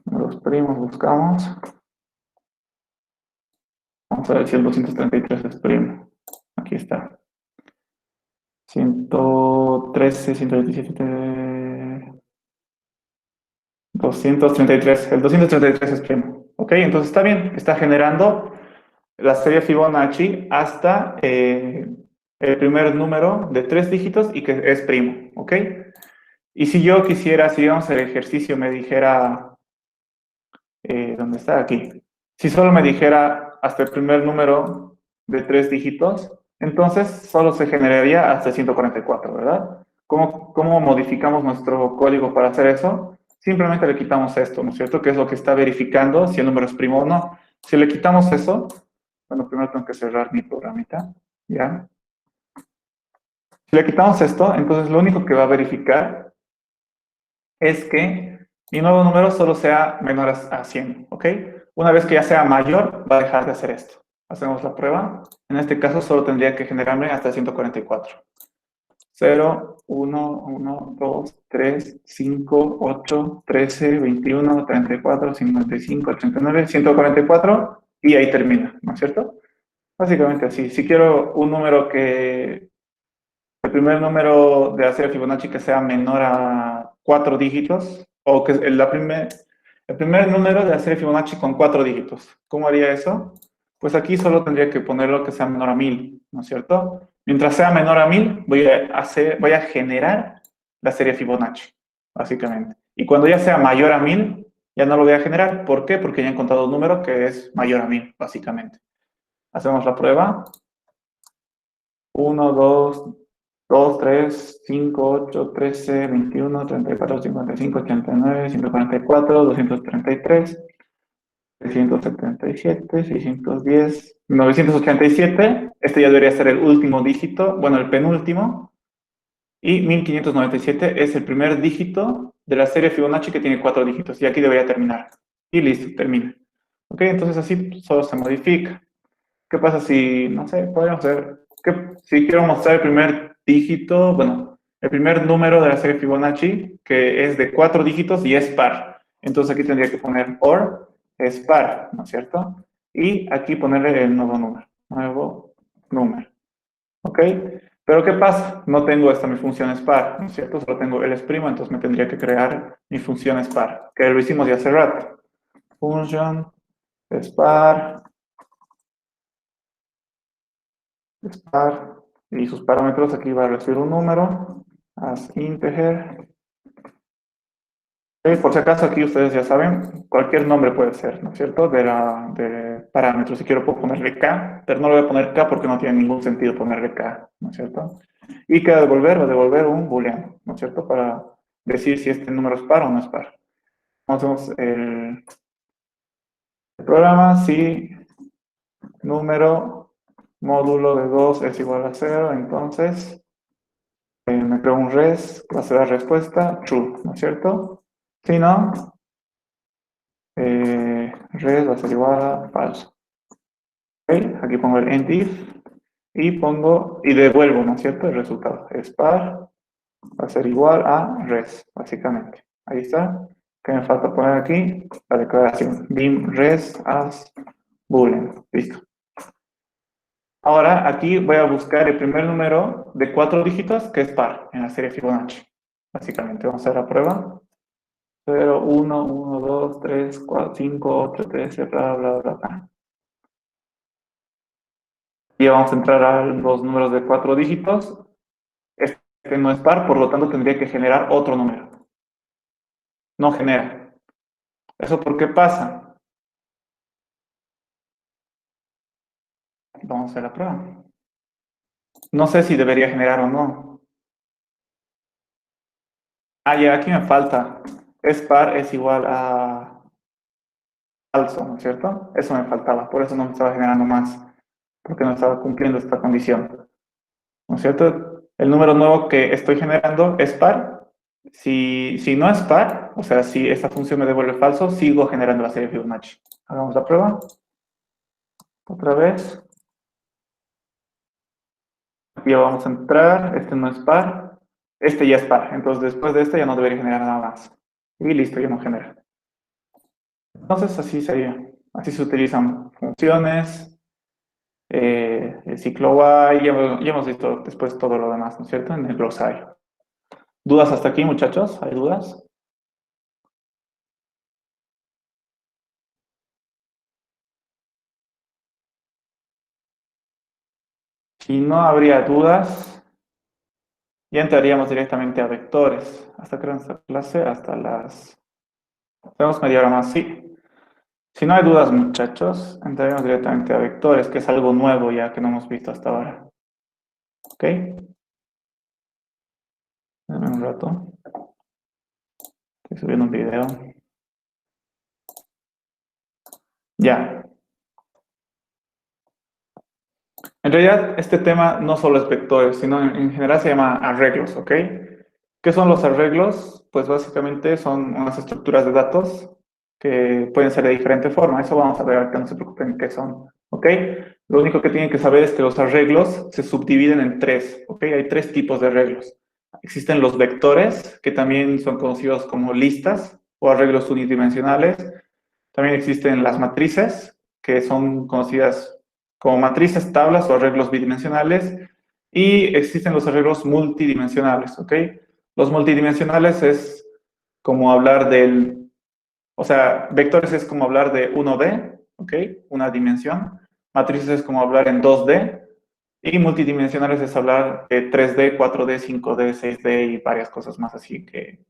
Los primos buscamos. Vamos a ver si el 233 es primo. Aquí está. 113, 127, 233. El 233 es primo. ¿Ok? Entonces está bien. Está generando la serie Fibonacci hasta el primer número de 3 dígitos y que es primo. ¿Ok? Y si yo quisiera, si digamos el ejercicio me dijera, ¿dónde está? Aquí. Si solo me dijera hasta el primer número de 3 dígitos, entonces solo se generaría hasta 144, ¿verdad? ¿Cómo modificamos nuestro código para hacer eso? Simplemente le quitamos esto, ¿no es cierto? Que es lo que está verificando si el número es primo o no. Si le quitamos eso, bueno, primero tengo que cerrar mi programita, ¿ya? Si le quitamos esto, entonces lo único que va a verificar es que mi nuevo número solo sea menor a 100, ¿ok? Una vez que ya sea mayor, va a dejar de hacer esto. Hacemos la prueba. En este caso, solo tendría que generarme hasta 144. 0, 1, 1, 2, 3, 5, 8, 13, 21, 34, 55, 89, 144 y ahí termina, ¿no es cierto? Básicamente así. Si quiero un número que el primer número de la serie Fibonacci que sea menor a 4 dígitos, o que el primer número de la serie Fibonacci con 4 dígitos. ¿Cómo haría eso? Pues aquí solo tendría que ponerlo que sea menor a 1000, ¿no es cierto? Mientras sea menor a 1000, voy a generar la serie Fibonacci, básicamente. Y cuando ya sea mayor a 1000, ya no lo voy a generar. ¿Por qué? Porque ya he encontrado un número que es mayor a 1000, básicamente. Hacemos la prueba. 1, 2, 2, 3, 5, 8, 13, 21, 34, 55, 89, 144, 233, 377, 610, 987. Este ya debería ser el último dígito, bueno, el penúltimo. Y 1597 es el primer dígito de la serie Fibonacci que tiene 4 dígitos. Y aquí debería terminar. Y listo, termina. Ok, entonces así solo se modifica. ¿Qué pasa si, no sé, podríamos ver, si quiero mostrar el primer dígito, bueno, el primer número de la serie Fibonacci, que es de 4 dígitos y es par. Entonces aquí tendría que poner OR, es par, ¿no es cierto? Y aquí ponerle el nuevo número, ¿ok? Pero ¿qué pasa? No tengo mi función es par, ¿no es cierto? Solo tengo el es primo, entonces me tendría que crear mi función es par, que lo hicimos ya hace rato. Function es par, star y sus parámetros, aquí va a recibir un número, as integer. Por si acaso aquí ustedes ya saben, cualquier nombre puede ser, ¿no es cierto? De parámetros. Si quiero puedo ponerle k, pero no le voy a poner k porque no tiene ningún sentido ponerle k, ¿no es cierto? Y que va a devolver un booleano, ¿no es cierto? Para decir si este número es par o no es par. Vamos a ver el programa, si número módulo de 2 es igual a 0, entonces me creo un res, va a ser la respuesta, true, ¿no es cierto? Si no, res va a ser igual a falso. ¿Ok? Aquí pongo el end if y devuelvo, ¿no es cierto? El resultado. Spar va a ser igual a res, básicamente. Ahí está. ¿Qué me falta poner aquí? La declaración. Dim res as boolean. Listo. Ahora aquí voy a buscar el primer número de 4 dígitos que es par en la serie Fibonacci. Básicamente, vamos a hacer la prueba. 0, 1, 1, 2, 3, 4, 5, 8, 13, bla, bla, bla, bla. Y vamos a entrar a los números de 4 dígitos. Este no es par, por lo tanto tendría que generar otro número. No genera. ¿Eso por qué pasa? Vamos a hacer la prueba. No sé si debería generar o no. Ah, ya, aquí me falta. Es par es igual a falso, ¿no es cierto? Eso me faltaba, por eso no me estaba generando más, porque no estaba cumpliendo esta condición, ¿no es cierto? El número nuevo que estoy generando es par. Si no es par, o sea, si esta función me devuelve falso, sigo generando la serie Fibonacci. Hagamos la prueba. Otra vez. Aquí ya vamos a entrar. Este no es par. Este ya es par. Entonces, después de este ya no debería generar nada más. Y listo, ya no genera. Entonces, así sería. Así se utilizan funciones, el ciclo while, ya hemos visto después todo lo demás, ¿no es cierto? En el glosario. ¿Dudas hasta aquí, muchachos? ¿Hay dudas? Si no habría dudas, ya entraríamos directamente a vectores. ¿Hasta qué hora es esta clase? Hasta las... Tenemos media hora más, sí. Si no hay dudas, muchachos, entraríamos directamente a vectores, que es algo nuevo ya que no hemos visto hasta ahora. ¿Ok? Dame un rato. Estoy subiendo un video. Ya. En realidad, este tema no solo es vectores, sino en general se llama arreglos, ¿ok? ¿Qué son los arreglos? Pues básicamente son unas estructuras de datos que pueden ser de diferente forma. Eso vamos a ver ahorita, no se preocupen qué son, ¿ok? Lo único que tienen que saber es que los arreglos se subdividen en tres, ¿ok? Hay tres tipos de arreglos. Existen los vectores, que también son conocidos como listas o arreglos unidimensionales. También existen las matrices, que son conocidas como matrices, tablas o arreglos bidimensionales. Y existen los arreglos multidimensionales, ¿ok? Los multidimensionales es como hablar del, o sea, vectores es como hablar de 1D, ¿ok? Una dimensión. Matrices es como hablar en 2D. Y multidimensionales es hablar de 3D, 4D, 5D, 6D y varias cosas más así que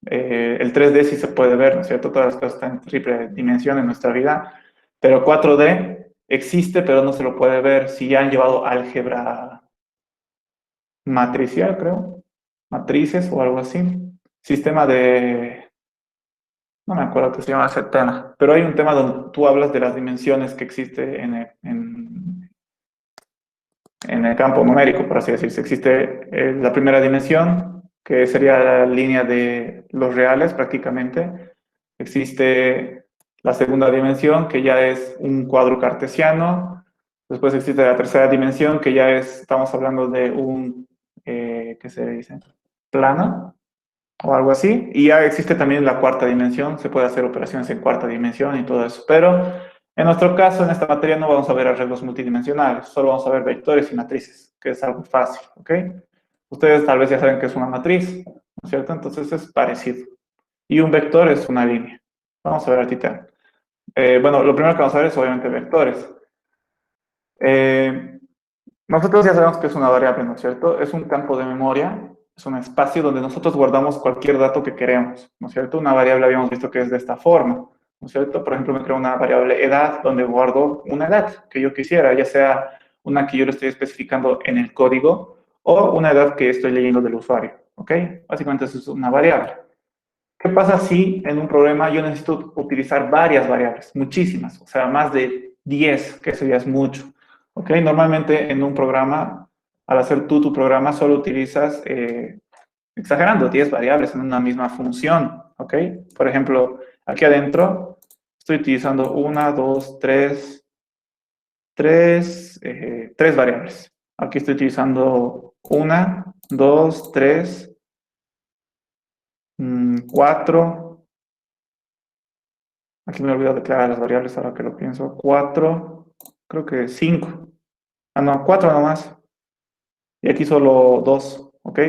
el 3D sí se puede ver, ¿no es cierto? Todas las cosas están en triple dimensión en nuestra vida, pero 4D existe, pero no se lo puede ver si ya han llevado álgebra matricial, creo, matrices o algo así. Sistema de... No me acuerdo qué se llama ese tema, pero hay un tema donde tú hablas de las dimensiones que existe en el campo numérico, por así decirse. Existe la primera dimensión, que sería la línea de los reales prácticamente. Existe la segunda dimensión, que ya es un cuadro cartesiano. Después existe la tercera dimensión, que ya es, estamos hablando de un, ¿qué se dice? Plano o algo así. Y ya existe también la cuarta dimensión, se puede hacer operaciones en cuarta dimensión y todo eso. Pero en nuestro caso, en esta materia, no vamos a ver arreglos multidimensionales, solo vamos a ver vectores y matrices, que es algo fácil, ¿ok? Ustedes tal vez ya saben que es una matriz, ¿no es cierto? Entonces es parecido. Y un vector es una línea. Vamos a ver ahorita. Bueno, lo primero que vamos a ver es obviamente vectores. Nosotros ya sabemos que es una variable, ¿no es cierto? Es un campo de memoria, es un espacio donde nosotros guardamos cualquier dato que queremos, ¿no es cierto? Una variable habíamos visto que es de esta forma, ¿no es cierto? Por ejemplo, me creo una variable edad donde guardo una edad que yo quisiera, ya sea una que yo le estoy especificando en el código o una edad que estoy leyendo del usuario, ¿ok? Básicamente eso es una variable. ¿Qué pasa si en un problema yo necesito utilizar varias variables, muchísimas, o sea, más de 10, que eso ya es mucho. ¿Ok? Normalmente en un programa, al hacer tú tu programa, solo utilizas, exagerando, 10 variables en una misma función. ¿Ok? Por ejemplo, aquí adentro estoy utilizando una, dos, tres variables. Aquí estoy utilizando una, dos, tres, cuatro. Aquí me he olvidado declarar las variables ahora que lo pienso. Cuatro, creo que cinco. Ah, no, cuatro nomás. Y aquí solo dos, ¿ok?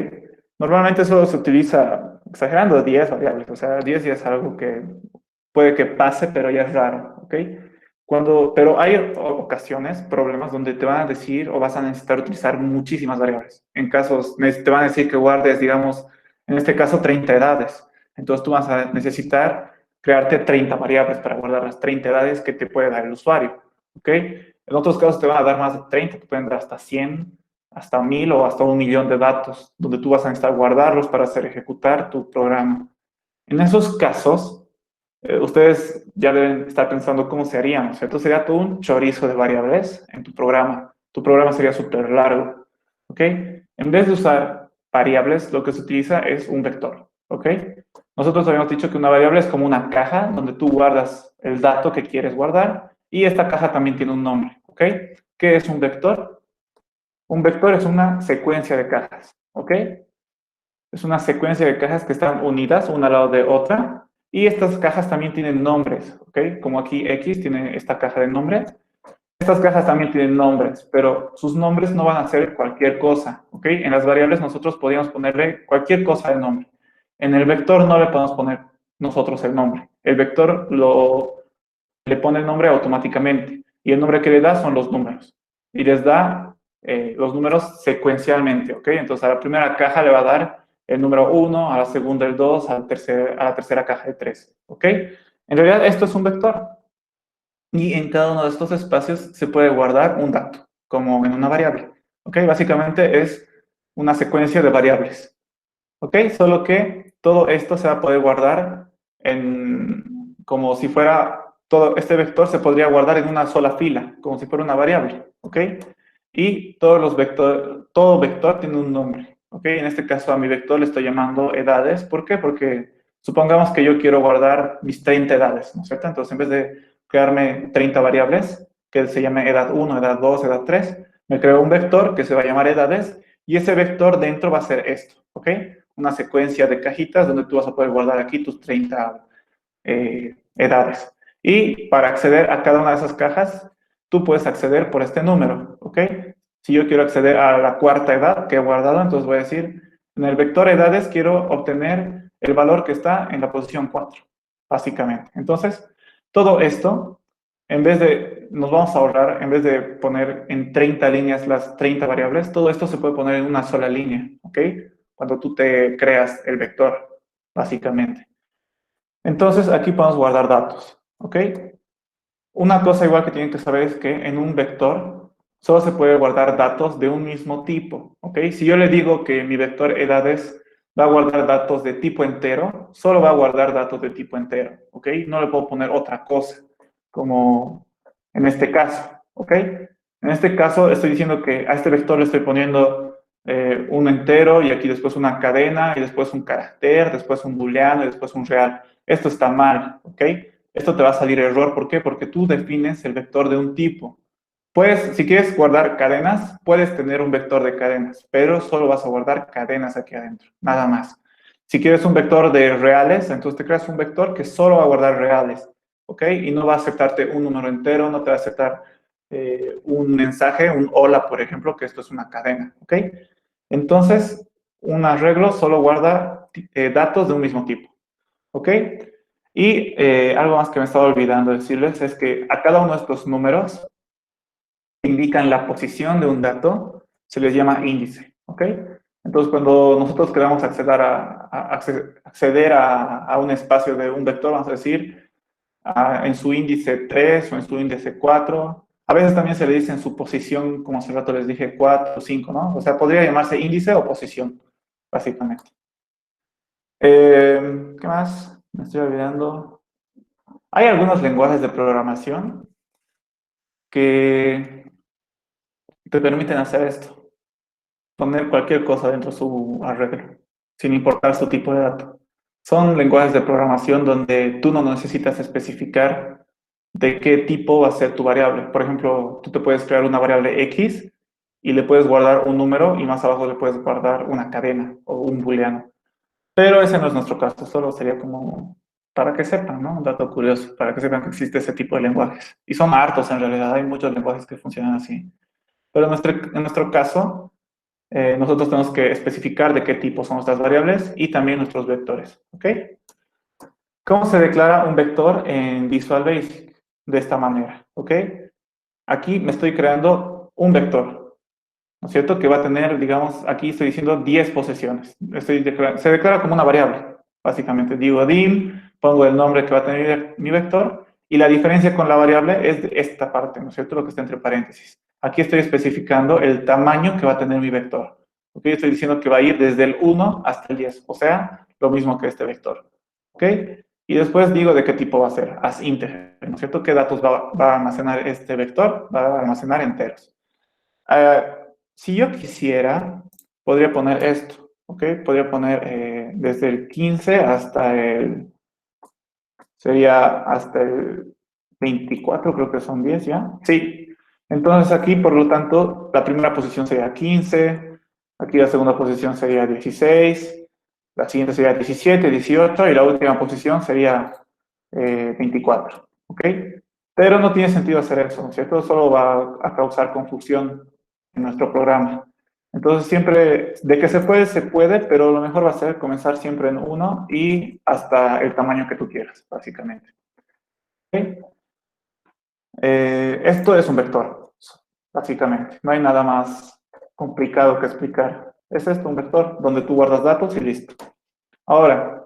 Normalmente solo se utiliza, exagerando, 10 variables. O sea, 10 ya es algo que puede que pase, pero ya es raro, ¿ok? Pero hay ocasiones, problemas, donde te van a decir o vas a necesitar utilizar muchísimas variables. En casos, te van a decir que guardes, digamos, en este caso, 30 edades. Entonces tú vas a necesitar crearte 30 variables para guardar las 30 edades que te puede dar el usuario, ¿ok? En otros casos te van a dar más de 30, te pueden dar hasta 100, hasta 1000 o hasta 1 millón de datos, donde tú vas a necesitar guardarlos para hacer ejecutar tu programa. En esos casos, ustedes ya deben estar pensando cómo se harían, ¿cierto? Sería todo un chorizo de variables en tu programa. Tu programa sería súper largo, ¿ok? En vez de usar variables, lo que se utiliza es un vector, ¿ok? Nosotros habíamos dicho que una variable es como una caja donde tú guardas el dato que quieres guardar y esta caja también tiene un nombre, ¿ok? ¿Qué es un vector? Un vector es una secuencia de cajas, ¿ok? Es una secuencia de cajas que están unidas una al lado de otra y estas cajas también tienen nombres, ¿ok? Como aquí X tiene esta caja de nombres. Estas cajas también tienen nombres, pero sus nombres no van a ser cualquier cosa, ¿ok? En las variables nosotros podíamos ponerle cualquier cosa de nombre. En el vector no le podemos poner nosotros el nombre. El vector le pone el nombre automáticamente y el nombre que le da son los números. Y les da los números secuencialmente, ¿ok? Entonces a la primera caja le va a dar el número 1, a la segunda el 2, a la tercera caja el 3, ¿ok? En realidad esto es un vector y en cada uno de estos espacios se puede guardar un dato, como en una variable, ¿ok? Básicamente es una secuencia de variables, ¿ok? Solo que todo esto se va a poder guardar como si fuera, todo este vector se podría guardar en una sola fila, como si fuera una variable, ¿ok? Y todo vector tiene un nombre, ¿ok? En este caso a mi vector le estoy llamando edades. ¿Por qué? Porque supongamos que yo quiero guardar mis 30 edades, ¿no es cierto? Entonces en vez de crearme 30 variables, que se llame edad 1, edad 2, edad 3, me creo un vector que se va a llamar edades y ese vector dentro va a ser esto, ¿ok? Una secuencia de cajitas donde tú vas a poder guardar aquí tus 30 edades. Y para acceder a cada una de esas cajas, tú puedes acceder por este número, ¿ok? Si yo quiero acceder a la cuarta edad que he guardado, entonces voy a decir, en el vector edades quiero obtener el valor que está en la posición 4, básicamente. Entonces, todo esto, nos vamos a ahorrar, en vez de poner en 30 líneas las 30 variables, todo esto se puede poner en una sola línea, ¿ok? Cuando tú te creas el vector, básicamente. Entonces, aquí podemos guardar datos, ¿ok? Una cosa igual que tienen que saber es que en un vector solo se puede guardar datos de un mismo tipo, ¿ok? Si yo le digo que mi vector edades va a guardar datos de tipo entero, solo va a guardar datos de tipo entero, ¿ok? No le puedo poner otra cosa, como en este caso, ¿ok? En este caso estoy diciendo que a este vector le estoy poniendo un entero y aquí después una cadena y después un carácter, después un booleano y después un real. Esto está mal, ¿ok? Esto te va a salir error. ¿Por qué? Porque tú defines el vector de un tipo. Pues, si quieres guardar cadenas, puedes tener un vector de cadenas, pero solo vas a guardar cadenas aquí adentro, nada más. Si quieres un vector de reales, entonces te creas un vector que solo va a guardar reales, ¿ok? Y no va a aceptarte un número entero, no te va a aceptar un mensaje, un hola, por ejemplo, que esto es una cadena, ¿ok? Entonces, un arreglo solo guarda datos de un mismo tipo, ¿ok? Y algo más que me estaba olvidando decirles es que a cada uno de estos números que indican la posición de un dato se les llama índice, ¿ok? Entonces, cuando nosotros queramos acceder a un espacio de un vector, vamos a decir en su índice 3 o en su índice 4. A veces también se le dice en su posición, como hace rato les dije, 4 o 5, ¿no? O sea, podría llamarse índice o posición, básicamente. ¿Qué más? Me estoy olvidando. Hay algunos lenguajes de programación que te permiten hacer esto, poner cualquier cosa dentro de su arreglo, sin importar su tipo de dato. Son lenguajes de programación donde tú no necesitas especificar de qué tipo va a ser tu variable. Por ejemplo, tú te puedes crear una variable X y le puedes guardar un número y más abajo le puedes guardar una cadena o un booleano. Pero ese no es nuestro caso, solo sería como para que sepan, ¿no? Un dato curioso, para que sepan que existe ese tipo de lenguajes. Y son hartos en realidad, hay muchos lenguajes que funcionan así. Pero en nuestro caso, nosotros tenemos que especificar de qué tipo son nuestras variables y también nuestros vectores, ¿ok? ¿Cómo se declara un vector en Visual Basic? De esta manera, ¿ok? Aquí me estoy creando un vector, ¿no es cierto? Que va a tener, digamos, aquí estoy diciendo 10 posiciones. Se declara como una variable, básicamente. Digo dim, pongo el nombre que va a tener mi vector, y la diferencia con la variable es de esta parte, ¿no es cierto? Lo que está entre paréntesis. Aquí estoy especificando el tamaño que va a tener mi vector. ¿Ok? Estoy diciendo que va a ir desde el 1 hasta el 10, o sea, lo mismo que este vector. ¿Ok? Y después digo de qué tipo va a ser, as integer, ¿no es cierto? ¿Qué datos va a almacenar este vector? Va a almacenar enteros. Si yo quisiera, podría poner esto, ¿ok? Podría poner desde el 15 hasta el 24, creo que son 10 ya. Sí. Entonces aquí, por lo tanto, la primera posición sería 15, aquí la segunda posición sería 16, la siguiente sería 17, 18 y la última posición sería 24, ¿ok? Pero no tiene sentido hacer eso, ¿no es cierto? Solo va a causar confusión en nuestro programa. Entonces siempre, de que se puede, pero lo mejor va a ser comenzar siempre en uno y hasta el tamaño que tú quieras, básicamente. ¿Okay? Esto es un vector, básicamente. No hay nada más complicado que explicar. Es esto, un vector, donde tú guardas datos y listo. Ahora,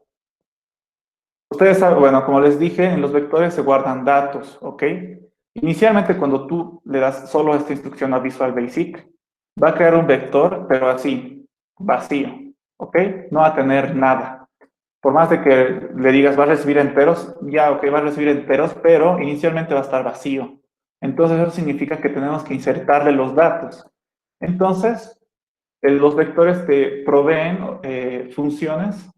ustedes saben, bueno, como les dije, en los vectores se guardan datos, ¿ok? Inicialmente, cuando tú le das solo esta instrucción a Visual Basic, va a crear un vector, pero así, vacío, ¿ok? No va a tener nada. Por más de que le digas, va a recibir enteros, ya, ok, va a recibir enteros, pero inicialmente va a estar vacío. Entonces, eso significa que tenemos que insertarle los datos. Entonces, los vectores te proveen funciones,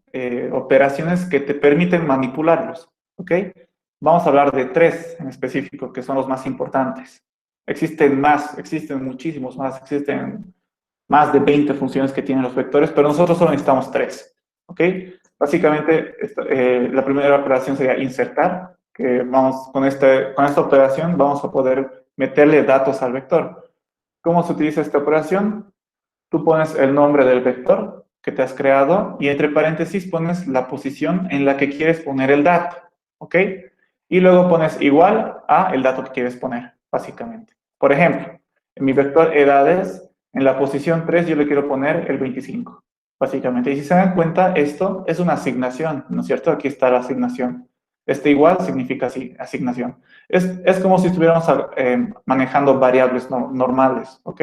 operaciones que te permiten manipularlos, ¿ok? Vamos a hablar de tres en específico, que son los más importantes. Existen más, existen muchísimos más, existen más de 20 funciones que tienen los vectores, pero nosotros solo necesitamos tres, ¿ok? Básicamente, la primera operación sería insertar, que vamos, con esta operación vamos a poder meterle datos al vector. ¿Cómo se utiliza esta operación? Tú pones el nombre del vector que te has creado y entre paréntesis pones la posición en la que quieres poner el dato, ¿ok? Y luego pones igual a el dato que quieres poner, básicamente. Por ejemplo, en mi vector edades, en la posición 3 yo le quiero poner el 25, básicamente. Y si se dan cuenta, esto es una asignación, ¿no es cierto? Aquí está la asignación. Este igual significa asignación. Es como si estuviéramos manejando variables normales, ¿ok?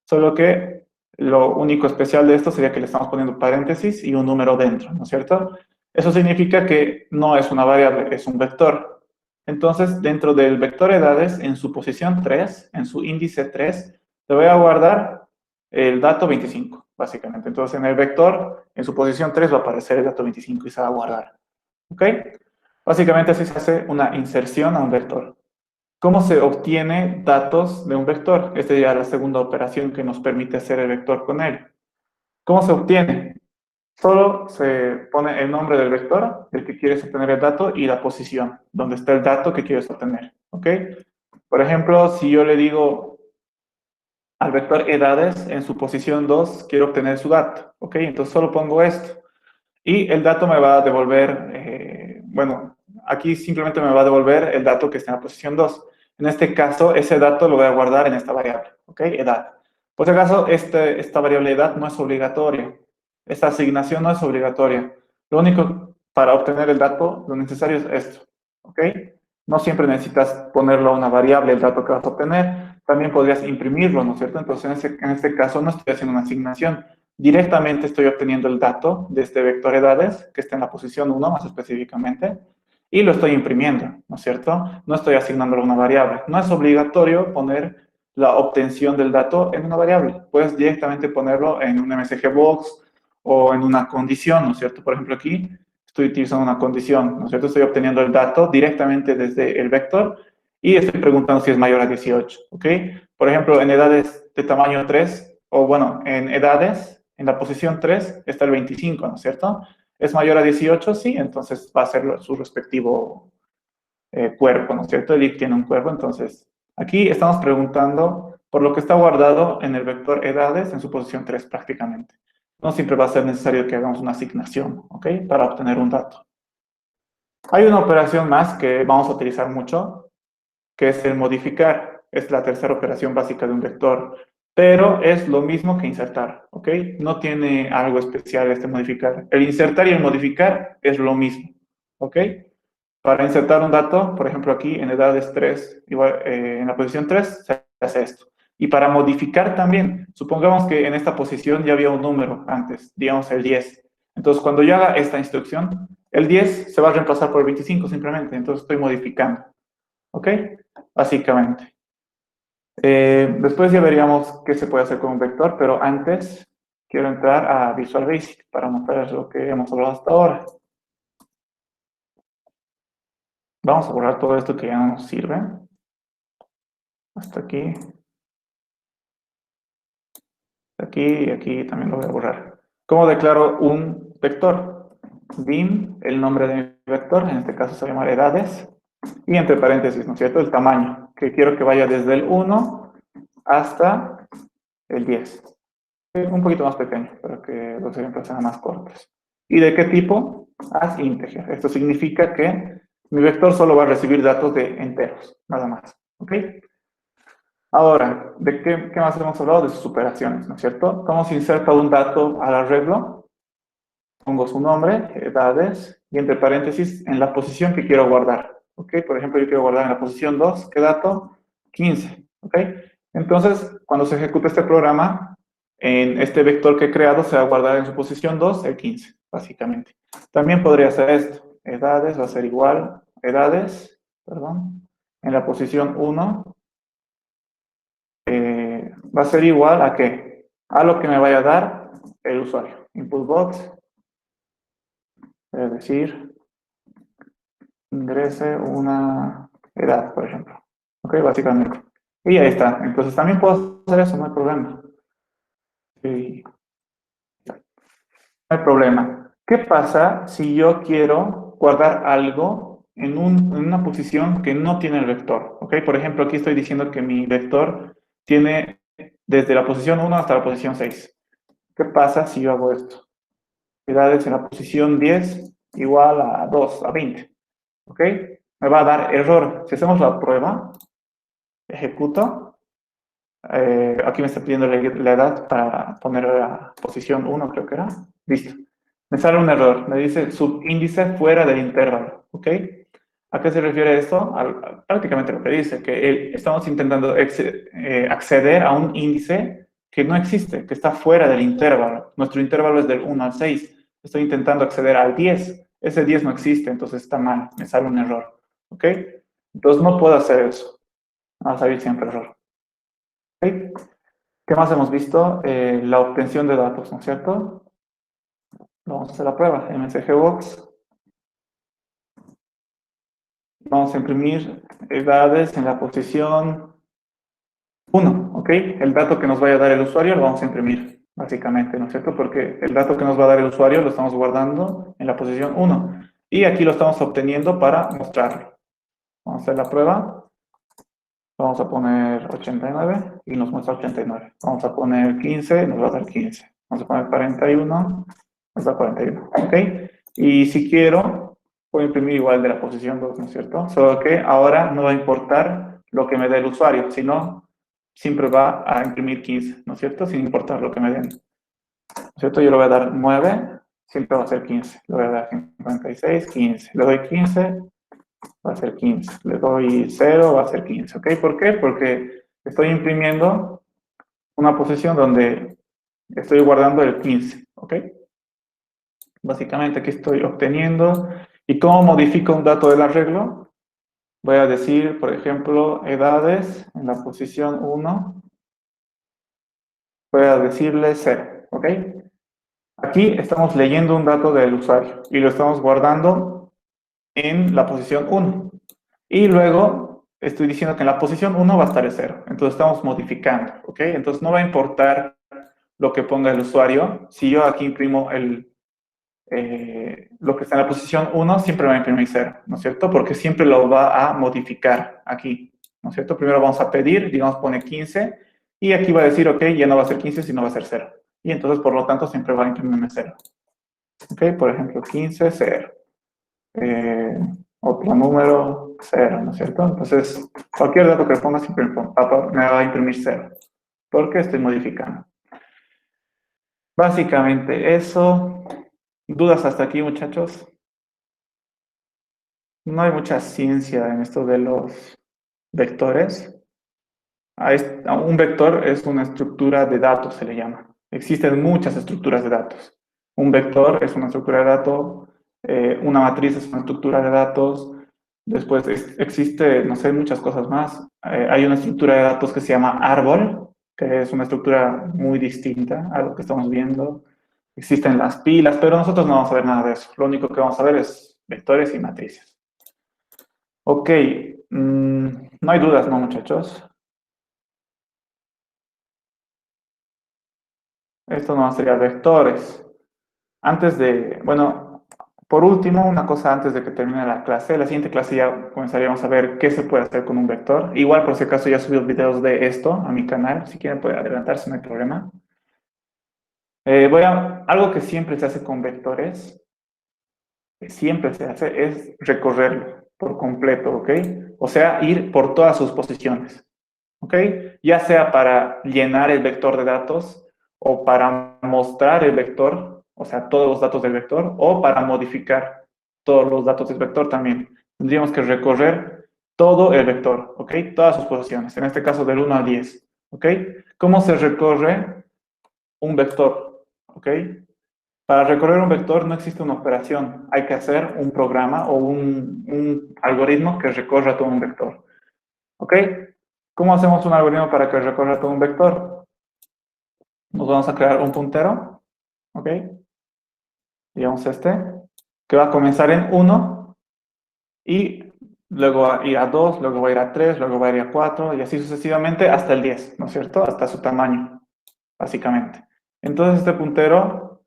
Solo que lo único especial de esto sería que le estamos poniendo paréntesis y un número dentro, ¿no es cierto? Eso significa que no es una variable, es un vector. Entonces, dentro del vector edades, en su posición 3, en su índice 3, le voy a guardar el dato 25, básicamente. Entonces, en el vector, en su posición 3 va a aparecer el dato 25 y se va a guardar. ¿Ok? Básicamente así se hace una inserción a un vector. ¿Cómo se obtiene datos de un vector? Esta sería la segunda operación que nos permite hacer el vector con él. ¿Cómo se obtiene? Solo se pone el nombre del vector, del que quieres obtener el dato, y la posición, donde está el dato que quieres obtener. ¿Ok? Por ejemplo, si yo le digo al vector edades, en su posición 2, quiero obtener su dato. ¿Ok? Entonces solo pongo esto. Y el dato me va a devolver, bueno, aquí simplemente me va a devolver el dato que está en la posición 2. En este caso, ese dato lo voy a guardar en esta variable, ¿ok? Edad. Por si acaso, esta variable edad no es obligatoria. Esta asignación no es obligatoria. Lo único para obtener el dato, lo necesario es esto, ¿ok? No siempre necesitas ponerlo a una variable, el dato que vas a obtener. También podrías imprimirlo, ¿no es cierto? Entonces, en este caso, no estoy haciendo una asignación. Directamente estoy obteniendo el dato de este vector edades, que está en la posición 1 más específicamente, y lo estoy imprimiendo, ¿no es cierto? No estoy asignándolo a una variable. No es obligatorio poner la obtención del dato en una variable. Puedes directamente ponerlo en un MSG Box o en una condición, ¿no es cierto? Por ejemplo, aquí estoy utilizando una condición, ¿no es cierto? Estoy obteniendo el dato directamente desde el vector y estoy preguntando si es mayor a 18, ¿ok? Por ejemplo, en edades de tamaño 3, o bueno, en edades, en la posición 3 está el 25, ¿no es cierto? ¿Es mayor a 18? Sí, entonces va a ser su respectivo cuerpo, ¿no es cierto? El if tiene un cuerpo, entonces aquí estamos preguntando por lo que está guardado en el vector edades en su posición 3 prácticamente. No siempre va a ser necesario que hagamos una asignación, ¿ok? Para obtener un dato. Hay una operación más que vamos a utilizar mucho, que es el modificar. Es la tercera operación básica de un vector, pero es lo mismo que insertar, ¿ok? No tiene algo especial este modificar. El insertar y el modificar es lo mismo, ¿ok? Para insertar un dato, por ejemplo aquí en edades 3, igual, en la posición 3 se hace esto. Y para modificar también, supongamos que en esta posición ya había un número antes, digamos el 10. Entonces cuando yo haga esta instrucción, el 10 se va a reemplazar por el 25 simplemente, entonces estoy modificando, ¿ok? Básicamente. Después ya veríamos qué se puede hacer con un vector, pero antes quiero entrar a Visual Basic para mostrar lo que hemos hablado hasta ahora. Vamos a borrar todo esto que ya no nos sirve. Hasta aquí. Aquí y aquí también lo voy a borrar. ¿Cómo declaro un vector? Dim, el nombre de mi vector, en este caso se llama edades, y entre paréntesis, ¿no es cierto? El tamaño, que quiero que vaya desde el 1 hasta el 10. Un poquito más pequeño, para que los ejemplos sean más cortos. ¿Y de qué tipo? As integer. Esto significa que mi vector solo va a recibir datos de enteros, nada más. ¿Ok? Ahora, ¿de qué más hemos hablado? De sus operaciones, ¿no es cierto? Vamos a insertar un dato al arreglo, pongo su nombre, edades, y entre paréntesis, en la posición que quiero guardar, ¿ok? Por ejemplo, yo quiero guardar en la posición 2, ¿qué dato? 15, ¿ok? Entonces, cuando se ejecute este programa, en este vector que he creado se va a guardar en su posición 2 el 15, básicamente. También podría hacer esto, edades va a ser igual, edades, perdón, en la posición 1, va a ser igual a qué? A lo que me vaya a dar el usuario. Input box, es decir, ingrese una edad, por ejemplo. Ok, básicamente. Y ahí está. Entonces también puedo hacer eso, no hay problema. Sí, no hay problema. ¿Qué pasa si yo quiero guardar algo en una posición que no tiene el vector? Ok, por ejemplo, aquí estoy diciendo que mi vector tiene desde la posición 1 hasta la posición 6. ¿Qué pasa si yo hago esto? Edades en la posición 10 igual a 2, a 20. ¿Ok? Me va a dar error. Si hacemos la prueba, ejecuto. Aquí me está pidiendo la edad para poner la posición 1, creo que era. Listo. Me sale un error. Me dice subíndice fuera del intervalo. ¿Ok? ¿A qué se refiere esto? Prácticamente lo que dice, que estamos intentando acceder a un índice que no existe, que está fuera del intervalo. Nuestro intervalo es del 1 al 6. Estoy intentando acceder al 10. Ese 10 no existe, entonces está mal, me sale un error. ¿Ok? Entonces no puedo hacer eso. Va a salir siempre error. ¿Ok? ¿Qué más hemos visto? La obtención de datos, ¿no es cierto? Vamos a hacer la prueba. MSG Box. Vamos a imprimir edades en la posición 1, ¿ok? El dato que nos vaya a dar el usuario lo vamos a imprimir, básicamente, ¿no es cierto? Porque el dato que nos va a dar el usuario lo estamos guardando en la posición 1. Y aquí lo estamos obteniendo para mostrarlo. Vamos a hacer la prueba. Vamos a poner 89 y nos muestra 89. Vamos a poner 15, nos va a dar 15. Vamos a poner 41, nos da 41, ¿ok? Y si quiero, puedo imprimir igual de la posición 2, ¿no es cierto? Solo que ahora no va a importar lo que me dé el usuario, sino siempre va a imprimir 15, ¿no es cierto? Sin importar lo que me den. ¿No es cierto? Yo le voy a dar 9, siempre va a ser 15. Le voy a dar 56, 15. Le doy 15, va a ser 15. Le doy 0, va a ser 15. ¿Ok? ¿Por qué? Porque estoy imprimiendo una posición donde estoy guardando el 15. ¿Ok? Básicamente aquí estoy obteniendo ¿Y cómo modifico un dato del arreglo? Voy a decir, por ejemplo, edades en la posición 1. Voy a decirle 0, ¿ok? Aquí estamos leyendo un dato del usuario y lo estamos guardando en la posición 1. Y luego estoy diciendo que en la posición 1 va a estar el 0. Entonces estamos modificando, ¿ok? Entonces no va a importar lo que ponga el usuario. Si yo aquí imprimo lo que está en la posición 1, siempre va a imprimir 0, ¿no es cierto? Porque siempre lo va a modificar aquí, ¿no es cierto? Primero vamos a pedir, digamos, pone 15, y aquí va a decir, ok, ya no va a ser 15, sino va a ser 0. Y entonces, por lo tanto, siempre va a imprimirme 0. Ok, por ejemplo, 15, 0. Otro número, 0, ¿no es cierto? Entonces, cualquier dato que ponga siempre me va a imprimir 0, porque estoy modificando. Básicamente eso. ¿Dudas hasta aquí, muchachos? No hay mucha ciencia en esto de los vectores. Un vector es una estructura de datos, se le llama. Existen muchas estructuras de datos. Un vector es una estructura de datos, una matriz es una estructura de datos, después existe, no sé, muchas cosas más. Hay una estructura de datos que se llama árbol, que es una estructura muy distinta a lo que estamos viendo. Existen las pilas, pero nosotros no vamos a ver nada de eso. Lo único que vamos a ver es vectores y matrices. Ok, no hay dudas, ¿no, muchachos? Esto no sería vectores. Bueno, por último, una cosa antes de que termine la clase. La siguiente clase ya comenzaríamos a ver qué se puede hacer con un vector. Igual, por si acaso, ya subí videos de esto a mi canal. Si quieren, pueden adelantarse, no hay problema. Algo que siempre se hace con vectores, que siempre se hace, es recorrerlo por completo, ¿ok? O sea, ir por todas sus posiciones. ¿Ok? Ya sea para llenar el vector de datos o para mostrar el vector, o sea, todos los datos del vector, o para modificar todos los datos del vector también. Tendríamos que recorrer todo el vector, ¿ok? Todas sus posiciones, en este caso del 1 al 10, ¿ok? ¿Cómo se recorre un vector? ¿Ok? Para recorrer un vector no existe una operación, hay que hacer un programa o un algoritmo que recorra todo un vector. ¿Ok? ¿Cómo hacemos un algoritmo para que recorra todo un vector? Nos vamos a crear un puntero, ¿ok? Digamos que va a comenzar en 1 y luego va a ir a 2, luego va a ir a 3, luego va a ir a 4 y así sucesivamente hasta el 10, ¿no es cierto? Hasta su tamaño, básicamente. Entonces este puntero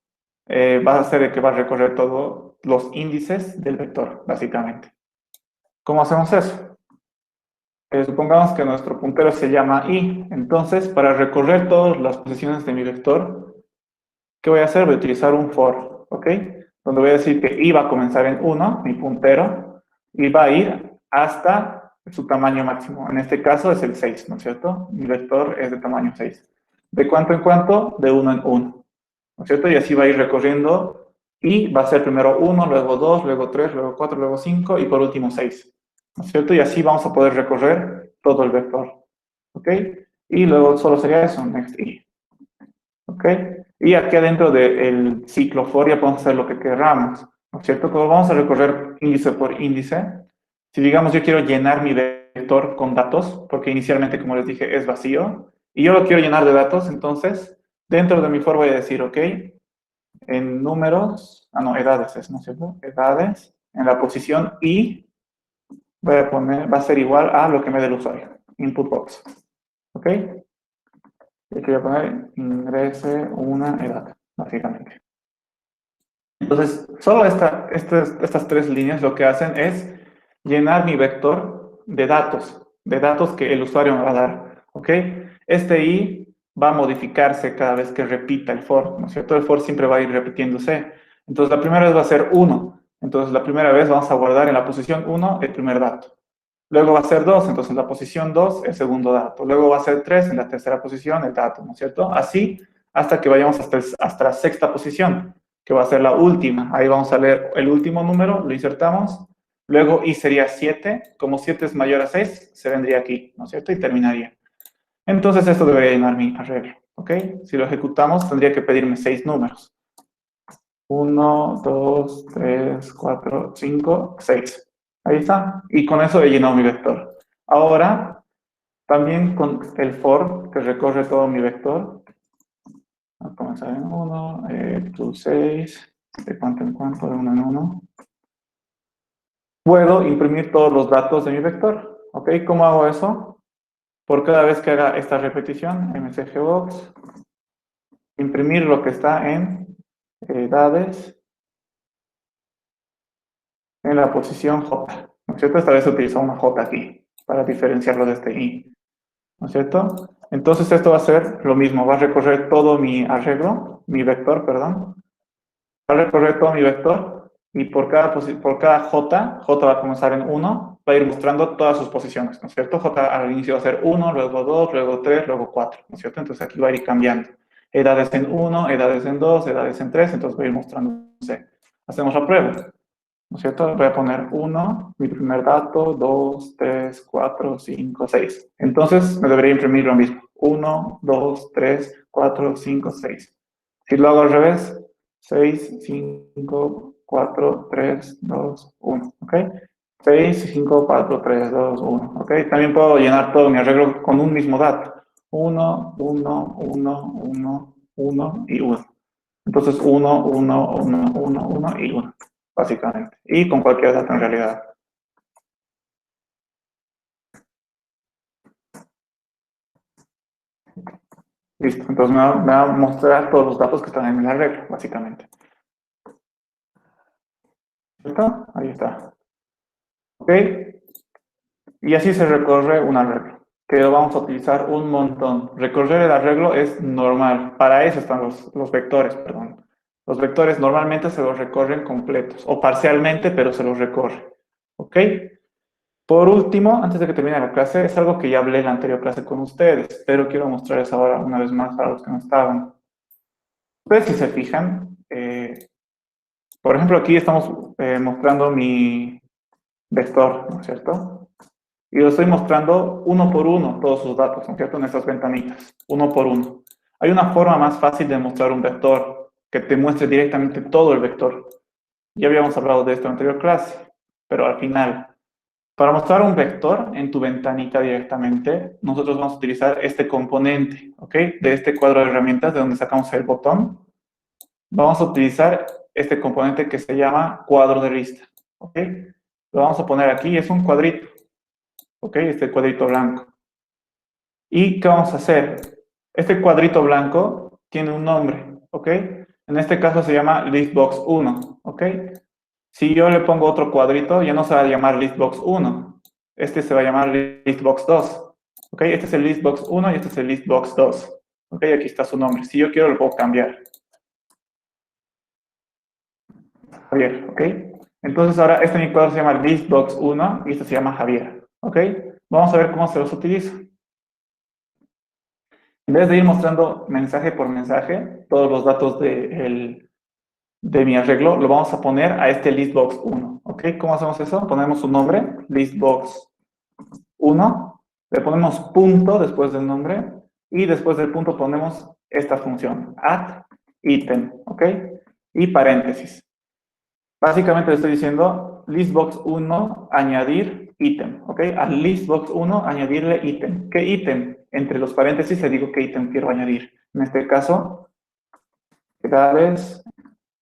va a ser el que va a recorrer todos los índices del vector, básicamente. ¿Cómo hacemos eso? Supongamos que nuestro puntero se llama i. Entonces, para recorrer todas las posiciones de mi vector, ¿qué voy a hacer? Voy a utilizar un for, ¿ok? Donde voy a decir que i va a comenzar en 1, mi puntero, y va a ir hasta su tamaño máximo. En este caso es el 6, ¿no es cierto? Mi vector es de tamaño 6. ¿De cuánto en cuánto? De 1 en 1, ¿no es cierto? Y así va a ir recorriendo, y va a ser primero 1, luego 2, luego 3, luego 4, luego 5, y por último 6. ¿No es cierto? Y así vamos a poder recorrer todo el vector, ¿ok? Y luego solo sería eso, next i, ¿ok? Y aquí adentro del ciclo for ya podemos hacer lo que queramos, ¿no es cierto? Como vamos a recorrer índice por índice, si digamos yo quiero llenar mi vector con datos, porque inicialmente, como les dije, es vacío, y yo lo quiero llenar de datos, entonces, dentro de mi for voy a decir, ok, en números, edades es, ¿no es cierto? Edades, en la posición i, voy a poner, va a ser igual a lo que me dé el usuario, input box, ¿ok? Y aquí voy a poner ingrese una edad, básicamente. Entonces, solo estas tres líneas lo que hacen es llenar mi vector de datos que el usuario me va a dar, ¿ok? Este i va a modificarse cada vez que repita el for, ¿no es cierto? El for siempre va a ir repitiéndose. Entonces, la primera vez va a ser 1. Entonces, la primera vez vamos a guardar en la posición 1 el primer dato. Luego va a ser 2, entonces en la posición 2 el segundo dato. Luego va a ser 3, en la tercera posición el dato, ¿no es cierto? Así hasta que vayamos hasta la sexta posición, que va a ser la última. Ahí vamos a leer el último número, lo insertamos. Luego i sería 7. Como 7 es mayor a 6, se vendría aquí, ¿no es cierto? Y terminaría. Entonces esto debería llenar mi arreglo, ¿ok? Si lo ejecutamos, tendría que pedirme 6 números. 1, 2, 3, 4, 5, 6. Ahí está. Y con eso he llenado mi vector. Ahora, también con el for, que recorre todo mi vector. Vamos a comenzar en 1, 2, 6, de cuánto en cuánto, de 1 en 1. Puedo imprimir todos los datos de mi vector. ¿Ok? ¿Cómo hago eso? Por cada vez que haga esta repetición, msgbox, imprimir lo que está en edades en la posición J. ¿No es cierto? Esta vez utilizo una J aquí para diferenciarlo de este I. ¿No es cierto? Entonces esto va a ser lo mismo. Va a recorrer todo mi arreglo, mi vector, perdón. Va a recorrer todo mi vector y por cada J, J va a comenzar en 1, va a ir mostrando todas sus posiciones, ¿no es cierto? J al inicio va a ser 1, luego 2, luego 3, luego 4, ¿no es cierto? Entonces aquí va a ir cambiando. Edades en 1, edades en 2, edades en 3, entonces va a ir mostrándose. Hacemos la prueba, ¿no es cierto? Voy a poner 1, mi primer dato, 2, 3, 4, 5, 6. Entonces me debería imprimir lo mismo. 1, 2, 3, 4, 5, 6. Si lo hago al revés, 6, 5, 4, 3, 2, 1, ¿ok? 6, 5, 4, 3, 2, 1, ¿ok? También puedo llenar todo mi arreglo con un mismo dato. 1, 1, 1, 1, 1 y 1. Entonces 1, 1, 1, 1, 1 y 1, básicamente. Y con cualquier dato en realidad. Listo, entonces me va a mostrar todos los datos que están en el arreglo, básicamente. ¿Listo? Ahí está. ¿Ok? Y así se recorre un arreglo, que lo vamos a utilizar un montón. Recorrer el arreglo es normal. Para eso están los vectores, perdón. Los vectores normalmente se los recorren completos, o parcialmente, pero se los recorre. ¿Ok? Por último, antes de que termine la clase, es algo que ya hablé en la anterior clase con ustedes, pero quiero mostrarles ahora una vez más para los que no estaban. Ustedes, si se fijan, por ejemplo, aquí estamos mostrando mi vector, ¿no es cierto? Y lo estoy mostrando uno por uno, todos sus datos, ¿no es cierto? En estas ventanitas, uno por uno. Hay una forma más fácil de mostrar un vector, que te muestre directamente todo el vector. Ya habíamos hablado de esto en la anterior clase, pero al final, para mostrar un vector en tu ventanita directamente, nosotros vamos a utilizar este componente, ¿ok? De este cuadro de herramientas de donde sacamos el botón. Vamos a utilizar este componente que se llama cuadro de lista, ¿ok? Lo vamos a poner aquí, es un cuadrito, ¿ok? Este cuadrito blanco. ¿Y qué vamos a hacer? Este cuadrito blanco tiene un nombre, ¿ok? En este caso se llama listbox 1, ¿ok? Si yo le pongo otro cuadrito, ya no se va a llamar listbox 1. Este se va a llamar listbox 2. ¿Ok? Este es el listbox 1 y este es el listbox 2. ¿Ok? Aquí está su nombre. Si yo quiero, lo puedo cambiar. Javier, ¿ok? Entonces ahora este mi cuadro se llama listbox 1 y este se llama Javier. ¿Ok? Vamos a ver cómo se los utiliza. En vez de ir mostrando mensaje por mensaje, todos los datos de mi arreglo, lo vamos a poner a este listbox 1. ¿Ok? ¿Cómo hacemos eso? Ponemos su nombre, listbox 1, le ponemos punto después del nombre y después del punto ponemos esta función, add item, ¿ok? Y paréntesis. Básicamente le estoy diciendo listbox 1 añadir ítem, ¿ok? Al listbox 1 añadirle ítem. ¿Qué ítem? Entre los paréntesis le digo qué ítem quiero añadir. En este caso, edades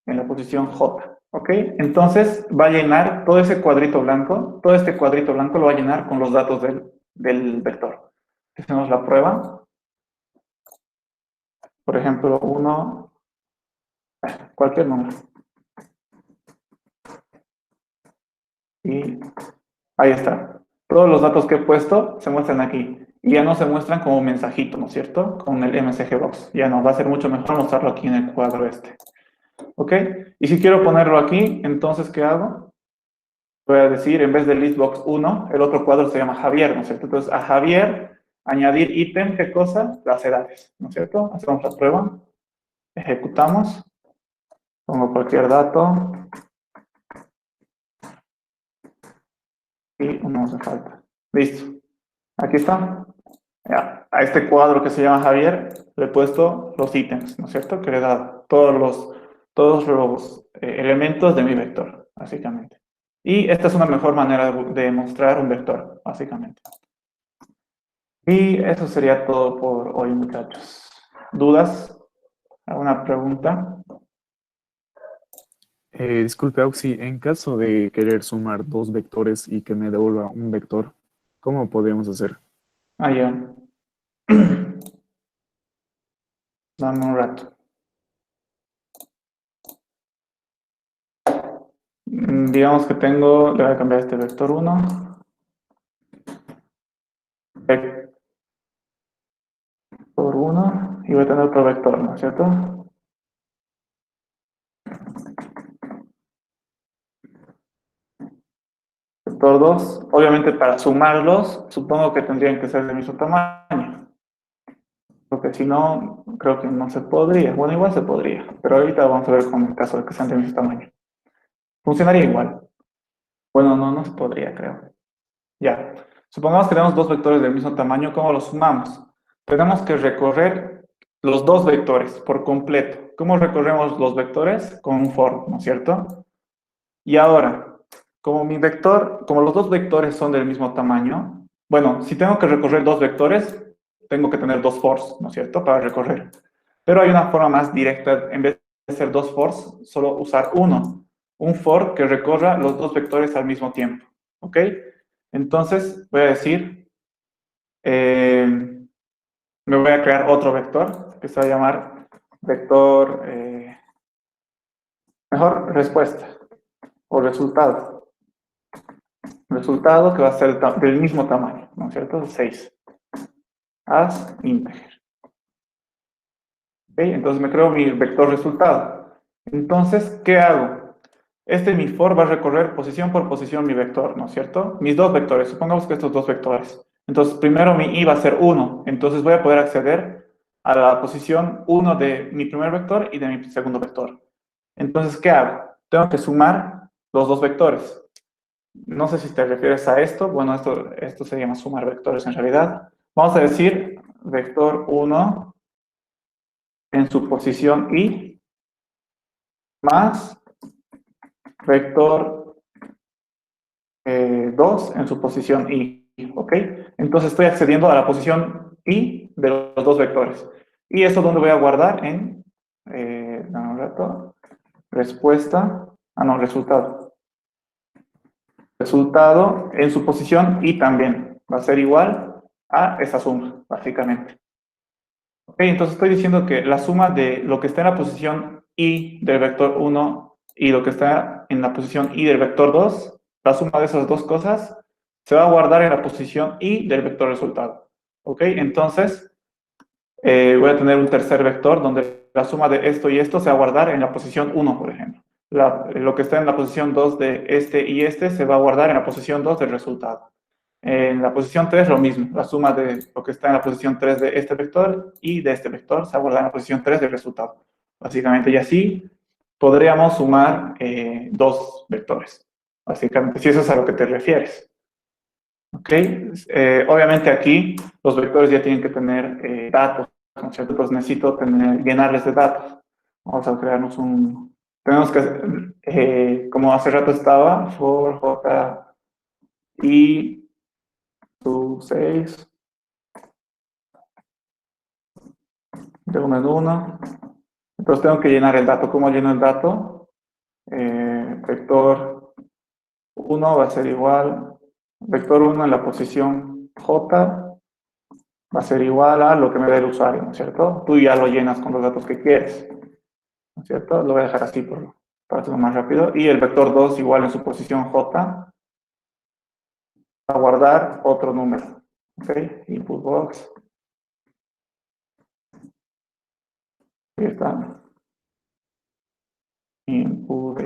en la posición J, ¿ok? Entonces va a llenar todo ese cuadrito blanco, todo este cuadrito blanco lo va a llenar con los datos del vector. Hacemos la prueba. Por ejemplo, cualquier número. Y ahí está. Todos los datos que he puesto se muestran aquí. Y ya no se muestran como mensajito, ¿no es cierto? Con el MSGbox. Ya no, va a ser mucho mejor mostrarlo aquí en el cuadro este. ¿Ok? Y si quiero ponerlo aquí, entonces, ¿qué hago? Voy a decir, en vez de listbox 1, el otro cuadro se llama Javier, ¿no es cierto? Entonces, a Javier, añadir ítem, ¿qué cosa? Las edades, ¿no es cierto? Hacemos la prueba. Ejecutamos. Pongo cualquier dato. Y uno hace falta. Listo. Aquí está. Ya. A este cuadro que se llama Javier le he puesto los ítems, ¿no es cierto? Que le da todos todos los elementos de mi vector, básicamente. Y esta es una mejor manera de mostrar un vector, básicamente. Y eso sería todo por hoy, muchachos. ¿Dudas? ¿Alguna pregunta? Disculpe, Auxi, en caso de querer sumar dos vectores y que me devuelva un vector, ¿cómo podríamos hacer? Ah, ya. Dame un rato. Digamos que tengo, le voy a cambiar este vector 1, vector 1, y voy a tener otro vector, ¿no es cierto? Vector 2, obviamente para sumarlos, supongo que tendrían que ser del mismo tamaño, porque si no, creo que no se podría. Bueno, igual se podría, pero ahorita vamos a ver con el caso de que sean del mismo tamaño. Funcionaría igual. Bueno, no se podría, creo. Ya. Supongamos que tenemos dos vectores del mismo tamaño, ¿cómo los sumamos? Tenemos que recorrer los dos vectores por completo. ¿Cómo recorremos los vectores? Con un for, ¿no es cierto? Y ahora, como los dos vectores son del mismo tamaño, bueno, si tengo que recorrer dos vectores, tengo que tener dos fors, ¿no es cierto? Para recorrer. Pero hay una forma más directa, en vez de ser dos fors, solo usar uno. Un for que recorra los dos vectores al mismo tiempo, ¿ok? Entonces, voy a decir, me voy a crear otro vector que se va a llamar vector, mejor respuesta o resultado. Resultado que va a ser del mismo tamaño, ¿no es cierto? 6. As integer. ¿Ok? Entonces me creo mi vector resultado. Entonces, ¿qué hago? Mi for va a recorrer posición por posición mi vector, ¿no es cierto? Mis dos vectores, supongamos que estos dos vectores. Entonces, primero mi i va a ser 1, entonces voy a poder acceder a la posición 1 de mi primer vector y de mi segundo vector. Entonces, ¿qué hago? Tengo que sumar los dos vectores. No sé si te refieres a esto. Bueno, esto se llama sumar vectores en realidad. Vamos a decir vector 1 en su posición i más vector 2 en su posición i, ¿ok? Entonces estoy accediendo a la posición i de los dos vectores. ¿Y eso dónde voy a guardar? Dame un rato, respuesta, no, resultado. Resultado en su posición i también va a ser igual a esa suma, básicamente. Ok, entonces estoy diciendo que la suma de lo que está en la posición i del vector 1 y lo que está en la posición i del vector 2, la suma de esas dos cosas se va a guardar en la posición i del vector resultado. Ok, entonces voy a tener un tercer vector donde la suma de esto y esto se va a guardar en la posición 1, por ejemplo. Lo que está en la posición 2 de este y este se va a guardar en la posición 2 del resultado. En la posición 3 lo mismo, la suma de lo que está en la posición 3 de este vector y de este vector se va a guardar en la posición 3 del resultado. Básicamente, y así podríamos sumar dos vectores. Básicamente, si eso es a lo que te refieres. ¿Ok? Obviamente aquí los vectores ya tienen que tener datos, ¿no es cierto? Pues necesito llenarles de datos. Vamos a crearnos tenemos que, como hace rato estaba, for j y sub 6, volumen 1. Entonces tengo que llenar el dato. ¿Cómo lleno el dato? Vector 1 va a ser igual, vector 1 en la posición j va a ser igual a lo que me da el usuario, ¿no es cierto? Tú ya lo llenas con los datos que quieres, ¿no es cierto? Lo voy a dejar así para hacerlo más rápido. Y el vector 2 igual en su posición j va a guardar otro número, ¿ok? Input box. Ahí está. Input.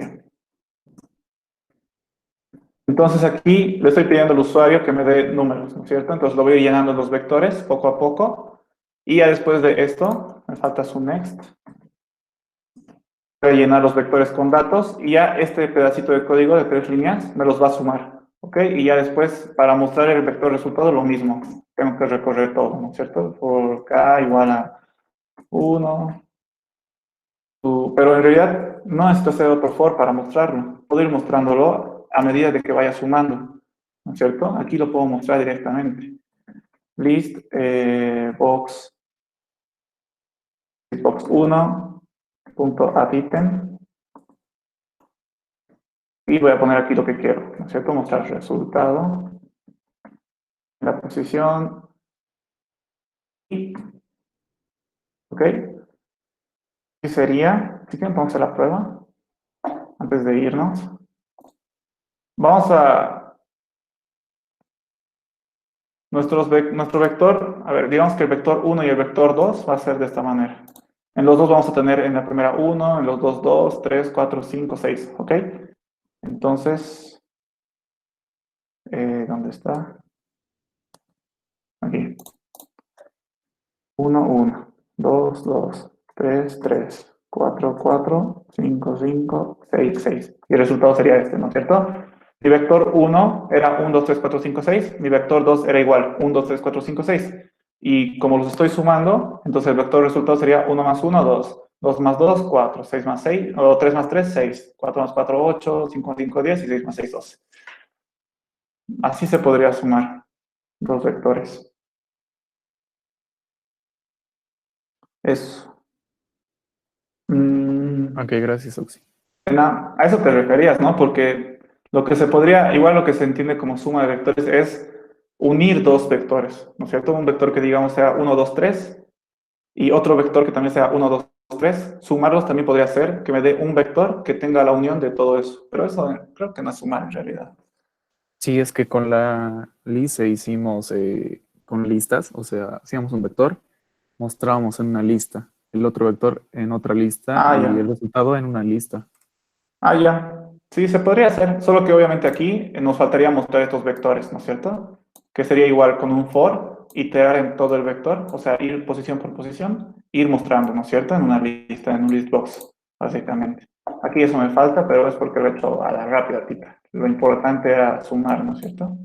Entonces aquí le estoy pidiendo al usuario que me dé números, ¿no es cierto? Entonces lo voy llenando los vectores poco a poco. Y ya después de esto, me falta su next. Voy a llenar los vectores con datos y ya este pedacito de código de 3 líneas me los va a sumar, ¿ok? Y ya después, para mostrar el vector resultado, lo mismo. Tengo que recorrer todo, ¿no es cierto? Por k igual a 1, pero en realidad no necesito hacer otro for para mostrarlo. Puedo ir mostrándolo a medida de que vaya sumando, ¿no es cierto? Aquí lo puedo mostrar directamente. List box 1 punto add item y voy a poner aquí lo que quiero, ¿no es cierto? Mostrar resultado, la posición y, ¿ok? Y sería, si quieren vamos a la prueba antes de irnos. Vamos a nuestro vector, a ver, digamos que el vector 1 y el vector 2 va a ser de esta manera. En los dos vamos a tener en la primera 1, en los dos 2, 3, 4, 5, 6, ¿ok? Entonces, ¿dónde está? Aquí. 1, 1, 2, 2, 3, 3, 4, 4, 5, 5, 6, 6. Y el resultado sería este, ¿no es cierto? Mi vector 1 era 1, 2, 3, 4, 5, 6. Mi vector 2 era igual, 1, 2, 3, 4, 5, 6. Y como los estoy sumando, entonces el vector resultado sería 1 más 1, 2. 2 más 2, 4. 6 más 6, o 3 más 3, 6. 4 más 4, 8. 5 más 5, 10. Y 6 más 6, 12. Así se podría sumar dos vectores. Eso. Ok, gracias, Oxy. A eso te referías, ¿no? Porque lo que se podría, igual lo que se entiende como suma de vectores es unir dos vectores, ¿no es cierto? Un vector que digamos sea 1, 2, 3 y otro vector que también sea 1, 2, 3. Sumarlos también podría ser que me dé un vector que tenga la unión de todo eso. Pero eso creo que no es sumar en realidad. Sí, es que con la lista hicimos con listas, o sea, hacíamos un vector, mostrábamos en una lista, el otro vector en otra lista Ah, y el ya. resultado en una lista. Ah, ya. Sí, se podría hacer, solo que obviamente aquí nos faltaría mostrar estos vectores, ¿no es cierto? Que sería igual con un for, iterar en todo el vector, o sea, ir posición por posición, ir mostrando, ¿no es cierto? En una lista, en un listbox, básicamente. Aquí eso me falta, pero es porque lo he hecho a la rápida, tita. Lo importante era sumar, ¿no es cierto?